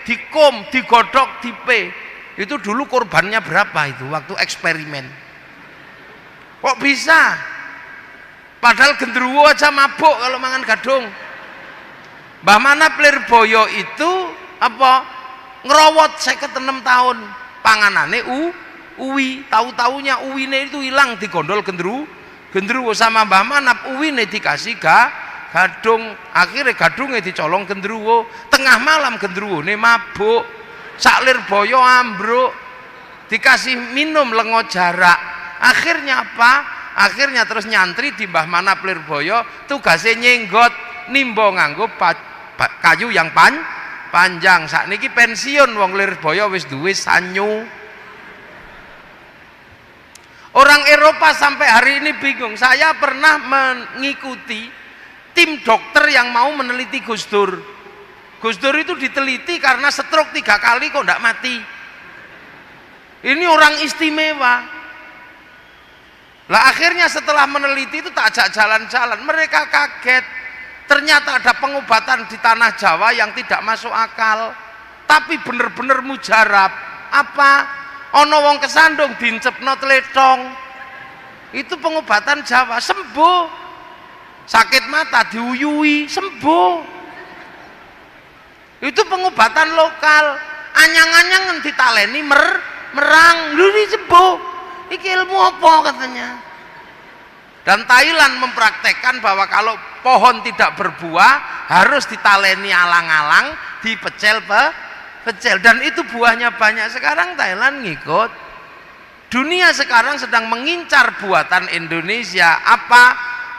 dikum, digodhog, dipe. Itu dulu korbannya berapa itu waktu eksperimen? Kok bisa? Padahal genderuwo aja mabuk kalau mangan gadung. Mbah Manap Lirboyo itu apa? Ngerowot 56 tahun. Panganane uwi, tahu-taunya uwine itu hilang digondol genderuwo sama Mbah Manap, uwine dikasih gadung. Akhirnya gadungnya dicolong genderuwo. Tengah malam genderuwone mabuk. Sak Lirboyo ambruk. Dikasih minum lengo jarak. Akhirnya apa? Akhirnya terus nyantri di Mbah Manap Lirboyo, tugasnya nyenggot nimbo nganggo kayu yang panjang. Sakniki pensiun wong Lirboyo wis duwe sanyu. Orang Eropa sampai hari ini bingung. Saya pernah mengikuti tim dokter yang mau meneliti Gus Dur. Gus Dur itu diteliti karena stroke 3 kali kok enggak mati. Ini orang istimewa. Lah akhirnya setelah meneliti itu tak ajak jalan-jalan, mereka kaget. Ternyata ada pengobatan di tanah Jawa yang tidak masuk akal, tapi bener-bener mujarab. Apa? Ono wong kesandung dincepno tletong. Itu pengobatan Jawa, sembuh. Sakit mata diuyui, sembuh. Itu pengobatan lokal. Anyang-anyang ditaleni merang, lho sembuh. Iki ilmu apa katanya? Dan Thailand mempraktekkan bahwa kalau pohon tidak berbuah harus ditaleni alang-alang, dipecel pecel, dan itu buahnya banyak. Sekarang Thailand ngikut. Dunia sekarang sedang mengincar buatan Indonesia, apa?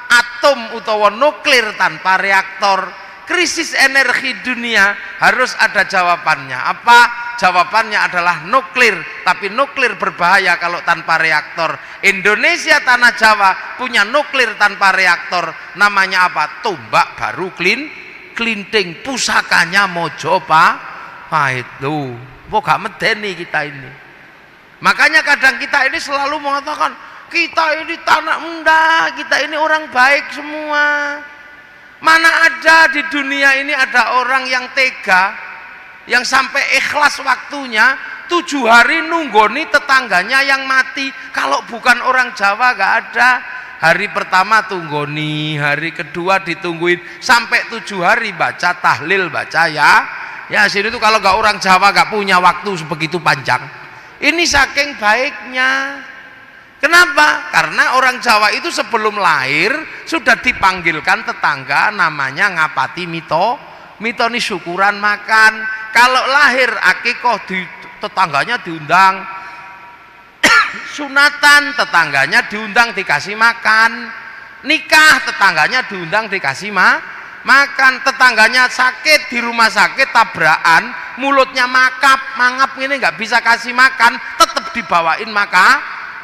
Atom utawa nuklir tanpa reaktor. Krisis energi dunia harus ada jawabannya. Apa? Jawabannya adalah nuklir, tapi nuklir berbahaya kalau tanpa reaktor. Indonesia tanah Jawa punya nuklir tanpa reaktor, namanya apa? Tombak baru klinting, pusakanya Mojo Pahit. Loh, kok gak medeni kita ini. Makanya kadang kita ini selalu mengatakan kita ini tanah muda, kita ini orang baik semua. Mana ada di dunia ini ada orang yang tega, yang sampai ikhlas waktunya 7 hari nunggoni tetangganya yang mati. Kalau bukan orang Jawa gak ada. Hari pertama tunggoni, hari kedua ditungguin, sampai 7 hari baca tahlil, baca ya sini tuh. Kalau gak orang Jawa gak punya waktu sebegitu panjang. Ini saking baiknya. Kenapa? Karena orang Jawa itu sebelum lahir sudah dipanggilkan tetangga, namanya ngapati mito ini syukuran makan. Kalau lahir akikoh tetangganya diundang, sunatan tetangganya diundang dikasih makan, nikah tetangganya diundang dikasih makan, tetangganya sakit di rumah sakit tabrakan, mulutnya mangap ini nggak bisa kasih makan, tetap dibawain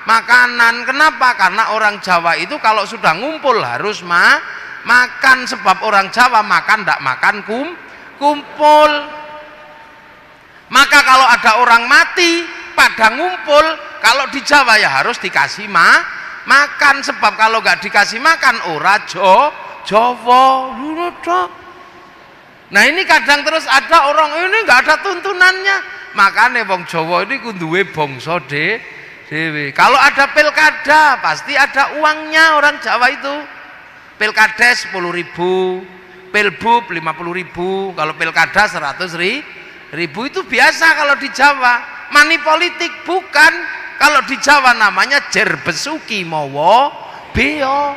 makanan. Kenapa? Karena orang Jawa itu kalau sudah ngumpul harus makan, sebab orang Jawa makan tidak makan kumpul. Maka kalau ada orang mati pada ngumpul, kalau di Jawa ya harus dikasih makan, sebab kalau nggak dikasih makan ora Jawa. Nah ini kadang terus ada orang ini nggak ada tuntunannya, makanya wong Jawa ini kunduwe bangsa dewe. Kalau ada pilkada pasti ada uangnya orang Jawa itu. Pilkada 10.000, pilbub 50.000, kalau pilkada 100.000 itu biasa kalau di Jawa. Money politik bukan. Kalau di Jawa namanya jer besuki mowo beo.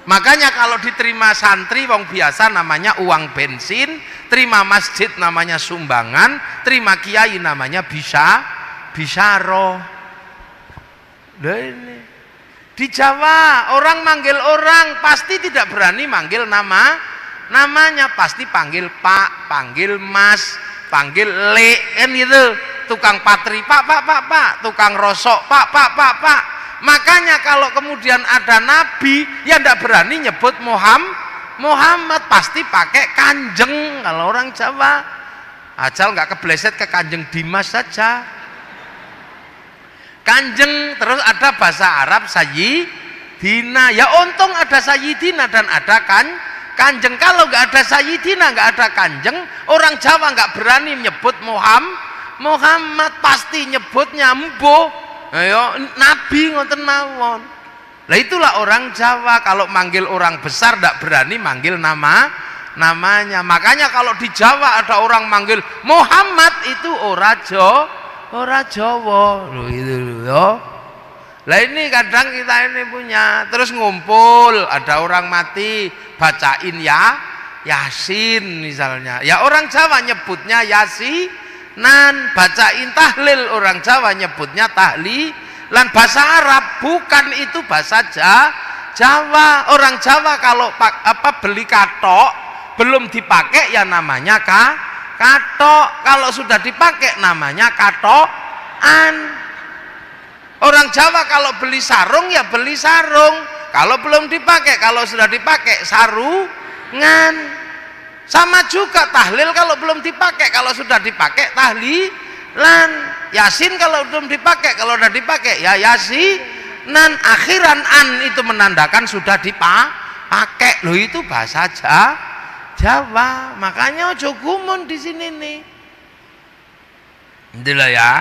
Makanya kalau diterima santri wong biasa namanya uang bensin, terima masjid namanya sumbangan, terima kiai namanya bisyaro. Nah ini di Jawa orang manggil orang pasti tidak berani manggil namanya, pasti panggil Pak, panggil Mas, panggil Le, kan gitu. Tukang patri Pak, tukang rosok Pak. Makanya kalau kemudian ada nabi yang tidak berani nyebut Muhammad, pasti pakai kanjeng. Kalau orang Jawa asal nggak kebleset ke kanjeng Dimas saja. Kanjeng. Terus ada bahasa Arab sayyidina, ya untung ada sayyidina dan ada kanjeng. Kalau nggak ada sayyidina, nggak ada kanjeng, orang Jawa nggak berani menyebut Muhammad, pasti nyebutnya mbo. Ayo nabi ngoten mawon. Lah itulah orang Jawa, kalau manggil orang besar tidak berani manggil namanya. Makanya kalau di Jawa ada orang manggil Muhammad itu ora Jawa loh, itu loh. Lah ini kadang kita ini punya, terus ngumpul ada orang mati bacain Yasin misalnya. Ya orang Jawa nyebutnya Yasinan, bacain tahlil orang Jawa nyebutnya tahlilan. Bahasa Arab bukan itu bahasa Jawa. Orang Jawa kalau beli katok belum dipakai ya namanya katok, kalau sudah dipakai namanya katokan. Orang Jawa kalau beli sarung ya beli sarung, kalau belum dipakai. Kalau sudah dipakai sarungan. Sama juga tahlil kalau belum dipakai, kalau sudah dipakai tahlilan. Yasin kalau belum dipakai, kalau sudah dipakai ya yasinan. Akhiran an itu menandakan sudah dipakai. Loh itu bahasa Jawa. Makanya ojo gumun di sini nih. Inilah ya.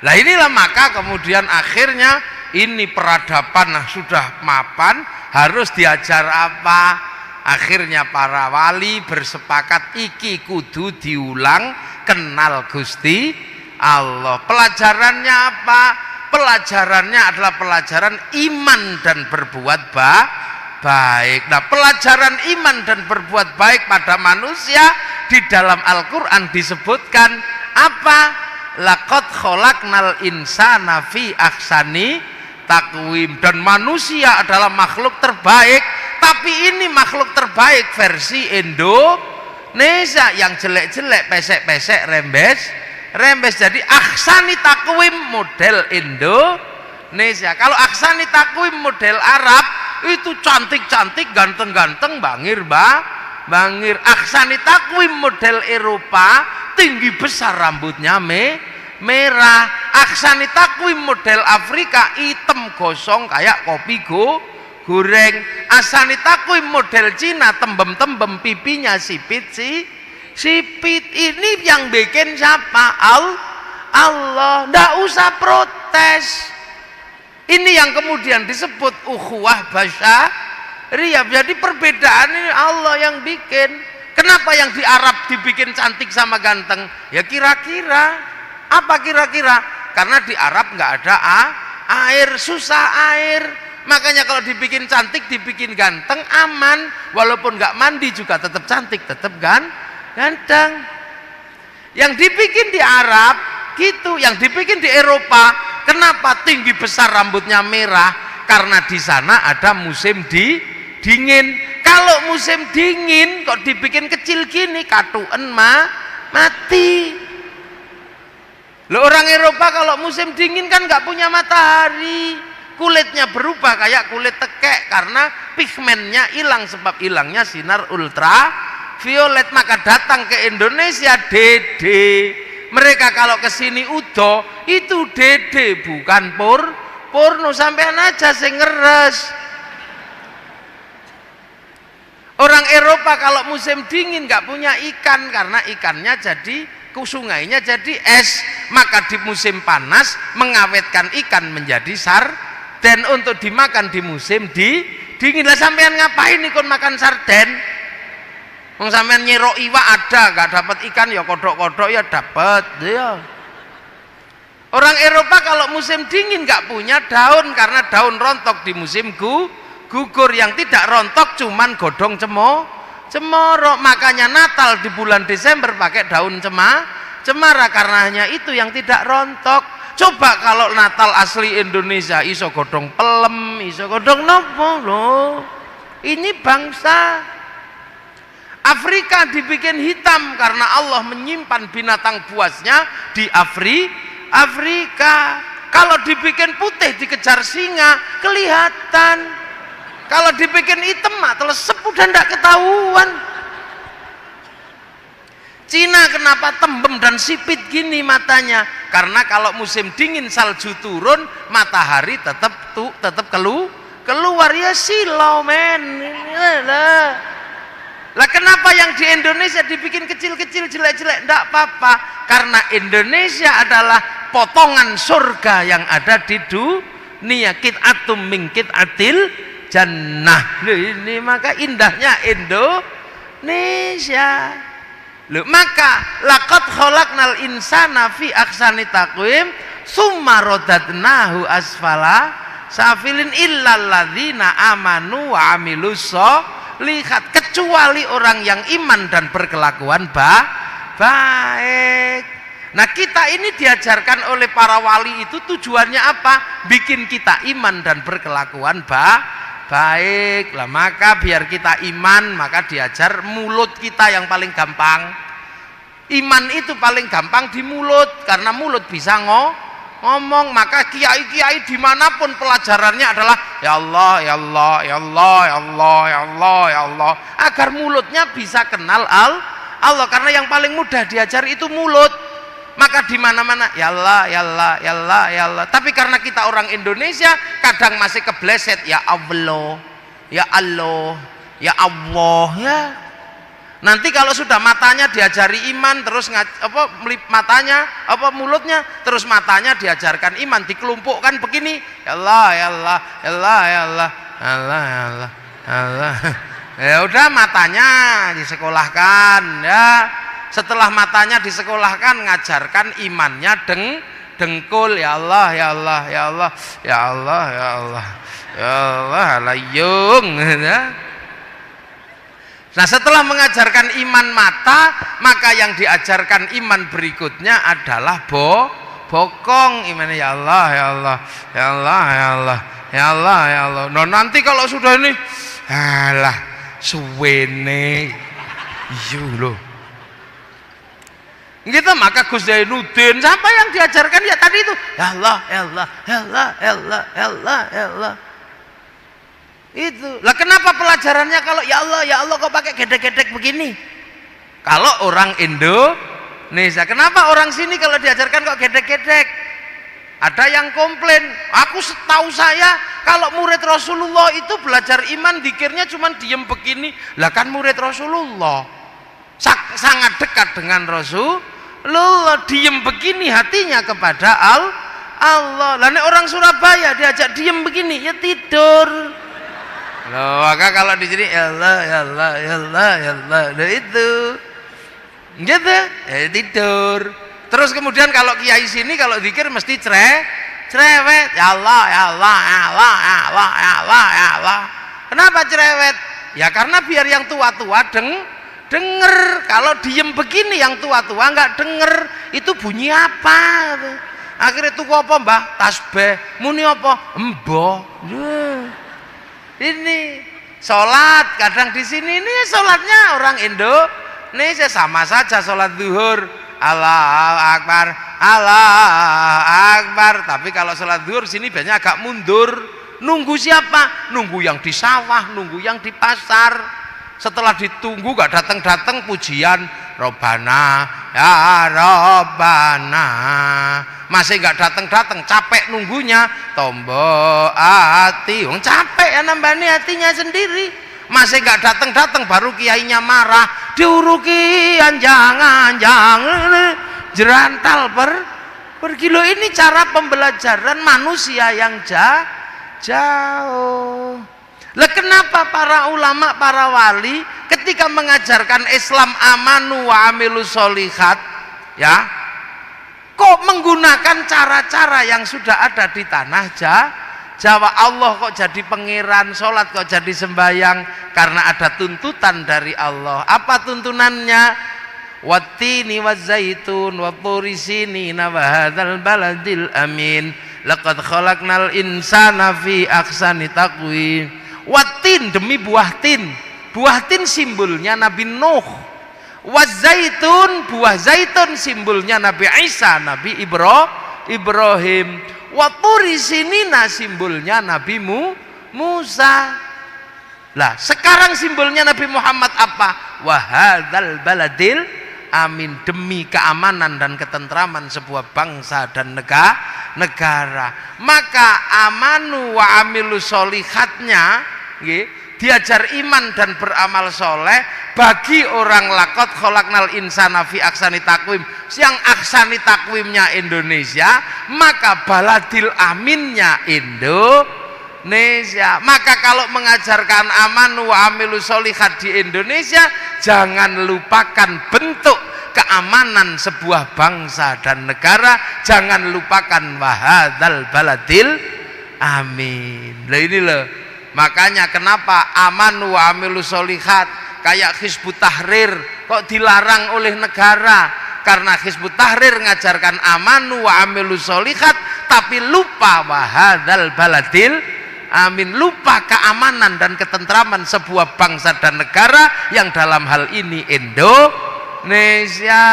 Lah inilah maka kemudian akhirnya ini peradaban sudah mapan, harus diajar apa? Akhirnya para wali bersepakat iki kudu diulang, kenal Gusti Allah. Pelajarannya apa? Pelajarannya adalah pelajaran iman dan berbuat baik. Nah, pelajaran iman dan berbuat baik pada manusia di dalam Al-Qur'an disebutkan apa? Laqad khalaqnal insana fi ahsani taqwim. Dan manusia adalah makhluk terbaik. Tapi ini makhluk terbaik versi Indonesia, yang jelek-jelek, pesek-pesek, rembes. Jadi ahsani takwim model Indonesia. Kalau ahsani takwim model Arab itu cantik-cantik, ganteng-ganteng, bangir. Ahsani takwim model Eropa tinggi besar, rambutnya merah. Ahsani takwim model Afrika hitam gosong kayak kopi goreng. Ahsani takwim model Cina tembem-tembem, pipinya sipit. Ini yang bikin siapa? Allah. Nggak usah protes. Ini yang kemudian disebut ukhuwah basyariyah. Jadi perbedaan ini Allah yang bikin. Kenapa yang di Arab dibikin cantik sama ganteng? Ya kira-kira. Apa kira-kira? Karena di Arab nggak ada air, susah air. Makanya kalau dibikin cantik, dibikin ganteng, aman. Walaupun nggak mandi juga tetap cantik, tetap ganteng. Yang dibikin di Arab gitu, yang dibikin di Eropa, kenapa tinggi besar, rambutnya merah? Karena di sana ada musim dingin. Kalau musim dingin kok dibikin kecil gini, katuen mati. Loh, orang Eropa kalau musim dingin kan nggak punya matahari, kulitnya berubah kayak kulit tekek karena pigmennya hilang, sebab hilangnya sinar ultraviolet. Maka datang ke Indonesia dede, mereka kalau kesini udo itu dede, bukan porno. Sampean aja sing ngeres. Orang Eropa kalau musim dingin nggak punya ikan karena ikannya jadi sungainya jadi es. Maka di musim panas mengawetkan ikan menjadi sarden untuk dimakan di musim dingin. Lah sampean ngapain ikut makan sarden? Wong sampean nyerok iwak ada, nggak dapat ikan ya kodok-kodok ya dapat ya. Orang Eropa kalau musim dingin nggak punya daun karena daun rontok di musim gugur. Yang tidak rontok cuman godong cemoro. Makanya Natal di bulan Desember pakai daun cemara karena hanya itu yang tidak rontok. Coba kalau Natal asli Indonesia iso godong pelem, iso godong nopo loh. Ini bangsa Afrika dibikin hitam karena Allah menyimpan binatang buasnya di Afrika. Kalau dibikin putih dikejar singa kelihatan. Kalau dibikin hitam telesep udah ndak ketahuan. Cina kenapa tembem dan sipit gini matanya? Karena kalau musim dingin salju turun, matahari tetap keluar ya silau men. Lah kenapa yang di Indonesia dibikin kecil-kecil, jelek-jelek? Ndak apa-apa, karena Indonesia adalah potongan surga yang ada di dunia. Qit'atum min qit'atil jannah. Loh, ini maka indahnya Indonesia. Loh, maka laqad khalaqnal insana fi ahsani taqwim summa radadnahu asfala safilin illal ladzina amanu wa amilus sholihat, kecuali orang yang iman dan berkelakuan baik. Nah, kita ini diajarkan oleh para wali itu tujuannya apa? Bikin kita iman dan berkelakuan baik lah. Maka biar kita iman, maka diajar mulut kita yang paling gampang. Iman itu paling gampang di mulut karena mulut bisa ngomong. Maka kiai-kiai dimanapun pelajarannya adalah ya Allah, ya Allah, ya Allah, ya Allah, ya Allah, ya Allah, agar mulutnya bisa kenal Allah, karena yang paling mudah diajar itu mulut. Maka di mana-mana ya Allah, ya Allah, ya Allah, ya Allah. Tapi karena kita orang Indonesia kadang masih kebleset ya Allah, ya Allah, ya Allah, ya. Nanti kalau sudah matanya diajari iman, terus matanya mulutnya, terus matanya diajarkan iman, dikelompokkan begini, ya Allah, ya Allah, ya Allah, ya Allah, ya Allah, ya Allah, ya Allah. Ya udah, matanya disekolahkan, ya. Setelah matanya disekolahkan, ngajarkan imannya dengkul, ya Allah, ya Allah, ya Allah, ya Allah, ya Allah, ya Allah, layung, ya. Nah, setelah mengajarkan iman mata, maka yang diajarkan iman berikutnya adalah bokong. Imannya ya Allah, ya Allah, ya Allah, ya Allah, ya Allah, ya Allah. Nah, nanti kalau sudah ini, alah, suwene, iya loh. Gitu, maka Gus Zainuddin siapa yang diajarkan ya tadi itu, ya Allah, ya Allah, ya Allah, ya Allah, ya Allah, ya Allah. Itu lah kenapa pelajarannya kalau ya Allah kok pakai gedek-gedek begini? Kalau orang Indonesia, kenapa orang sini kalau diajarkan kok gedek-gedek? Ada yang komplain, aku setahu saya kalau murid Rasulullah itu belajar iman dikirnya cuma diem begini. Lah kan murid Rasulullah sangat dekat dengan Rasulullah, diem begini hatinya kepada Allah. Lah orang Surabaya diajak diem begini ya tidur. Loh, maka kalau di sini ya Allah, ya Allah, ya Allah, ya Allah, nah itu gitu, ya tidur. Terus kemudian kalau kiai sini kalau zikir mesti cerewet, ya Allah, ya Allah, ya Allah, ya Allah, ya Allah, ya Allah. Kenapa cerewet? Ya karena biar yang tua-tua denger. Kalau diem begini yang tua-tua nggak denger, itu bunyi apa? Akhirnya tuku apa mbah? Tasbih. Muni apa? Mbah. Ini sholat kadang di sini ini sholatnya orang Indonesia sama saja sholat zuhur, Allahu Akbar, Allahu Akbar. Tapi kalau sholat zuhur sini biasanya agak mundur. Nunggu siapa? Nunggu yang di sawah, nunggu yang di pasar. Setelah ditunggu gak datang-datang pujian Robbana ya Robbana, masih gak datang-datang, capek nunggunya, tombo hati, capek ya nambani hatinya sendiri, masih gak datang-datang baru kiainya marah, diurukian jangan jerantal per kilo. Ini cara pembelajaran manusia yang jauh. Lah kenapa para ulama, para wali ketika mengajarkan Islam amanu wa amilus solihat, ya, kok menggunakan cara-cara yang sudah ada di tanah Jawa? Allah kok jadi pangeran, sholat kok jadi sembahyang? Karena ada tuntutan dari Allah. Apa tuntunannya? Wattini wazzaitun wa turi sinina wa hadzal baladil amin laqad khalaqnal insana fi ahsani taqwim. Watin, demi buah tin. Buah tin simbolnya Nabi Nuh. Wazaitun, buah zaitun simbolnya Nabi Isa, Nabi Ibrahim. Waturi sinina simbolnya Nabi Musa. Lah sekarang simbolnya Nabi Muhammad apa? Wahadzal baladil amin, demi keamanan dan ketentraman sebuah bangsa dan negara. Maka amanu wa amilu solihatnya, diajar iman dan beramal soleh bagi orang lakot kholaknal insana fi aksani takwim, yang aksani takwimnya Indonesia, maka baladil aminnya Indonesia. Maka kalau mengajarkan amanu wa amilu solihat di Indonesia, jangan lupakan bentuk keamanan sebuah bangsa dan negara, jangan lupakan wahadzal baladil amin. Lah ini loh, makanya kenapa amanu wa amilus solihat kayak Hizbut Tahrir kok dilarang oleh negara? Karena Hizbut Tahrir ngajarkan amanu wa amilus solihat tapi lupa wahadzal baladil amin, lupa keamanan dan ketentraman sebuah bangsa dan negara yang dalam hal ini Indonesia.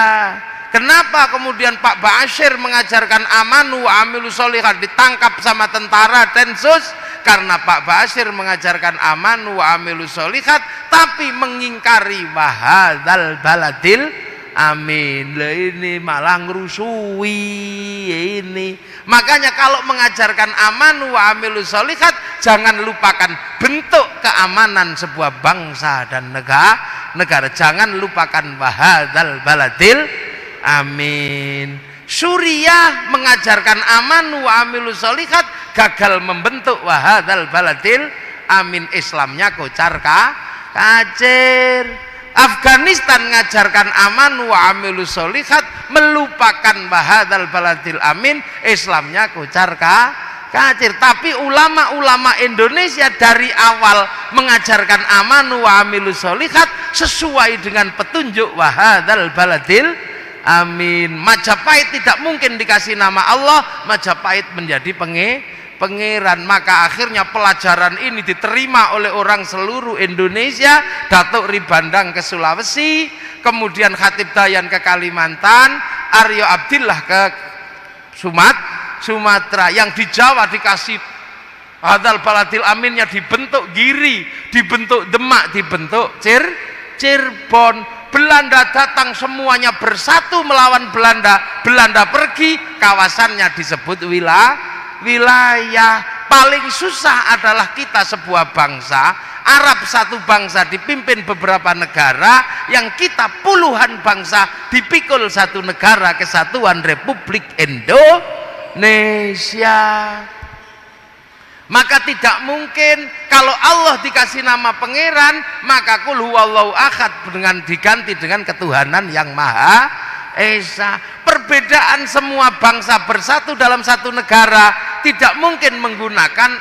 Kenapa kemudian Pak Ba'asyir mengajarkan amanu wa amilu solihat ditangkap sama tentara Densus? karena Pak Basir mengajarkan aman wa amilus sholihat tapi mengingkari wahadzal baladil amin. Lah ini malah ngerusui ini. Makanya kalau mengajarkan aman wa amilus sholihat jangan lupakan bentuk keamanan sebuah bangsa dan negara. Jangan lupakan wahadzal baladil amin. Suriah mengajarkan aman wa amilus sholihat gagal membentuk wahadzal baladil amin. Islamnya kocar kacir. Afghanistan mengajarkan aman wa amilus sholihat melupakan wahadzal baladil amin. Islamnya kocar kacir. Tapi ulama-ulama Indonesia dari awal mengajarkan aman wa amilus sholihat sesuai dengan petunjuk wahadzal baladil amin. Majapahit tidak mungkin dikasih nama Allah, Majapahit menjadi pangeran. Maka akhirnya pelajaran ini diterima oleh orang seluruh Indonesia. Datuk Ribandang ke Sulawesi, kemudian Khatib Dayan ke Kalimantan, Aryo Abdillah ke Sumatera. Yang di Jawa dikasih wahadzal baladil aminnya dibentuk Giri, dibentuk Demak, dibentuk Cirebon. Belanda datang semuanya bersatu melawan Belanda. Belanda pergi, kawasannya disebut wilayah. Paling susah adalah kita sebuah bangsa, Arab satu bangsa dipimpin beberapa negara, yang kita puluhan bangsa dipikul satu negara, Kesatuan Republik Indonesia. Maka tidak mungkin kalau Allah dikasih nama pangeran, maka qul huwallahu ahad dengan diganti dengan ketuhanan yang Maha Esa. Perbedaan semua bangsa bersatu dalam satu negara tidak mungkin menggunakan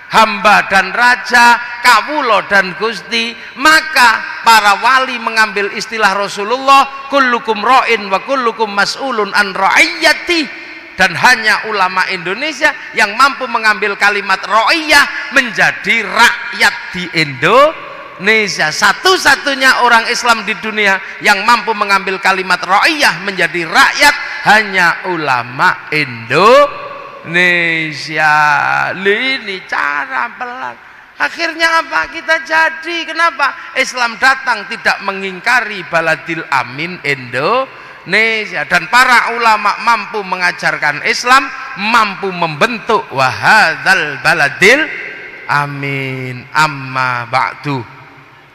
hamba dan raja, kawulo dan gusti. Maka para wali mengambil istilah Rasulullah, kullukum ra'in wa kullukum mas'ulun an ra'iyati. Dan hanya ulama Indonesia yang mampu mengambil kalimat ra'iyah menjadi rakyat di Indonesia. Satu-satunya orang Islam di dunia yang mampu mengambil kalimat ra'iyah menjadi rakyat hanya ulama Indonesia. Ini cara pelan. Akhirnya apa? Kita jadi. Kenapa? Islam datang tidak mengingkari baladil amin Indonesia. Dan para ulama mampu mengajarkan Islam, mampu membentuk wahadzal baladil amin. Amma ba'du.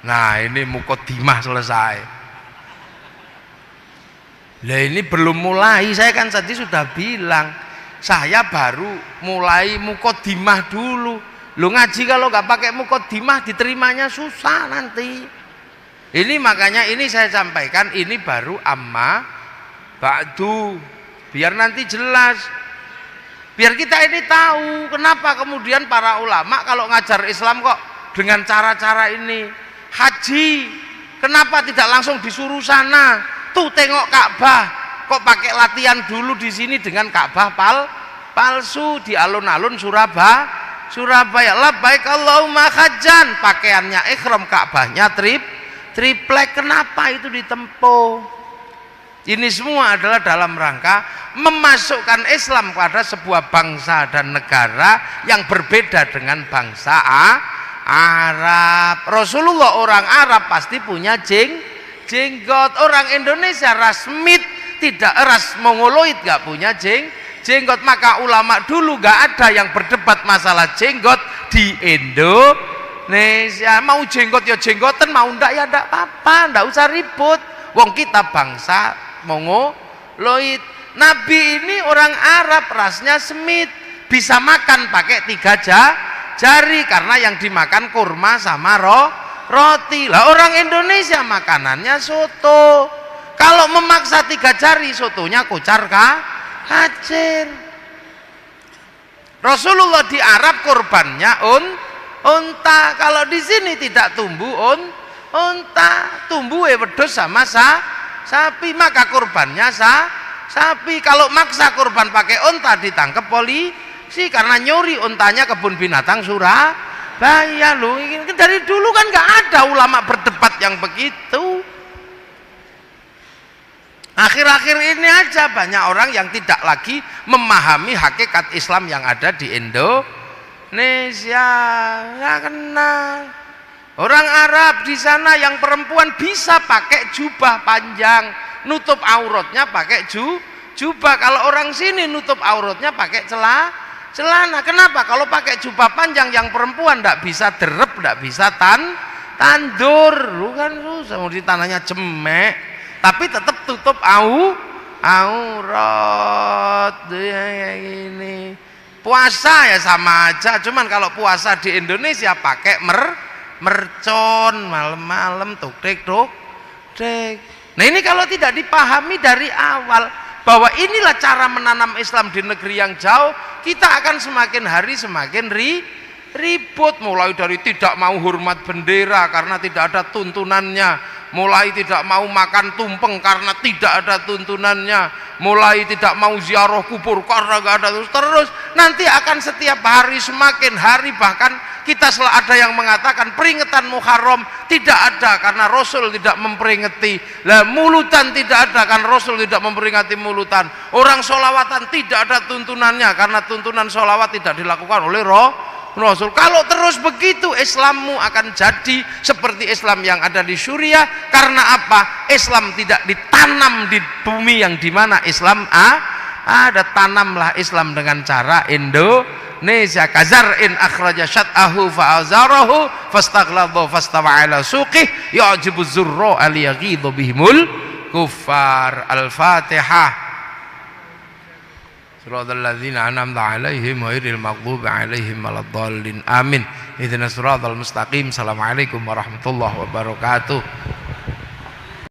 Nah, ini muqaddimah selesai. Lah ini belum mulai. Saya kan tadi sudah bilang, saya baru mulai muqaddimah dulu. Lu ngaji kalau nggak pakai muqaddimah diterimanya susah nanti. Ini makanya ini saya sampaikan, ini baru amma ba'du, biar nanti jelas, biar kita ini tahu kenapa kemudian para ulama kalau ngajar Islam kok dengan cara-cara ini. Haji kenapa tidak langsung disuruh sana, tuh tengok Ka'bah, kok pakai latihan dulu di sini dengan Ka'bah palsu di alun-alun Surabaya. Labbaik Allahumma hajjan, pakaiannya ihram, Ka'bahnya triplek. Kenapa itu ditempuh? Ini semua adalah dalam rangka memasukkan Islam pada sebuah bangsa dan negara yang berbeda dengan bangsa Arab. Rasulullah orang Arab pasti punya jenggot. Orang Indonesia ras Smith, tidak ras Mongoloid, gak punya jenggot. Maka ulama dulu gak ada yang berdebat masalah jenggot di Indonesia. Mau jenggot ya jenggotan, mau ndak ya ndak apa-apa, ndak usah ribut. Wong kita bangsa Mongoloid. Nabi ini orang Arab, rasnya Smith, bisa makan pakai 3 jari karena yang dimakan kurma sama roti. Lah orang Indonesia makanannya soto. Kalau memaksa 3 jari, sotonya kocar kacir. Rasulullah di Arab kurbannya unta. Kalau di sini tidak tumbuh unta, tumbuh wedhus sama sapi, maka kurbannya sapi. Kalau maksa kurban pakai unta ditangkap polisi karena nyuri untanya kebun binatang Surabaya. Loh, dari dulu kan nggak ada ulama berdebat yang begitu. Akhir-akhir ini aja banyak orang yang tidak lagi memahami hakikat Islam yang ada di Indonesia. Indonesia, nggak kenal. Orang Arab di sana yang perempuan bisa pakai jubah panjang, nutup auratnya pakai jubah. Kalau orang sini nutup auratnya pakai celana. Kenapa? Kalau pakai jubah panjang yang perempuan tidak bisa derep, tidak bisa tandur, kan susah. Mau di tanahnya cemek, tapi tetap tutup aurat. Ya gini. Puasa ya sama aja, cuman kalau puasa di Indonesia pakai mercon malam-malam tuk-tek. Nah ini kalau tidak dipahami dari awal bahwa inilah cara menanam Islam di negeri yang jauh, kita akan semakin hari semakin ribut, mulai dari tidak mau hormat bendera karena tidak ada tuntunannya, mulai tidak mau makan tumpeng karena tidak ada tuntunannya, mulai tidak mau ziarah kubur karena nggak ada, terus nanti akan setiap hari semakin hari, bahkan kita ada yang mengatakan peringatan Muharram tidak ada karena Rasul tidak memperingati. Lah mulutan tidak ada karena Rasul tidak memperingati mulutan. Orang sholawatan tidak ada tuntunannya karena tuntunan sholawat tidak dilakukan oleh Rasul. Kalau terus begitu Islammu akan jadi seperti Islam yang ada di Suriah. Karena apa? Islam tidak ditanam di bumi yang dimana Islam ada. Tanamlah Islam dengan cara Indonesia. Kazar'in akhraja syat'ahu fa'azarahu fastaghladha fastawa ala suqih ya'jibu zurra aliyaghidhu bihimul kuffar. Al-Fatihah. Siratal ladzina an'amta 'alaihim ghairil maghdubi 'alaihim waladdallin. Amin. Ihdinas siratal mustaqim. Assalamualaikum warahmatullahi wabarakatuh.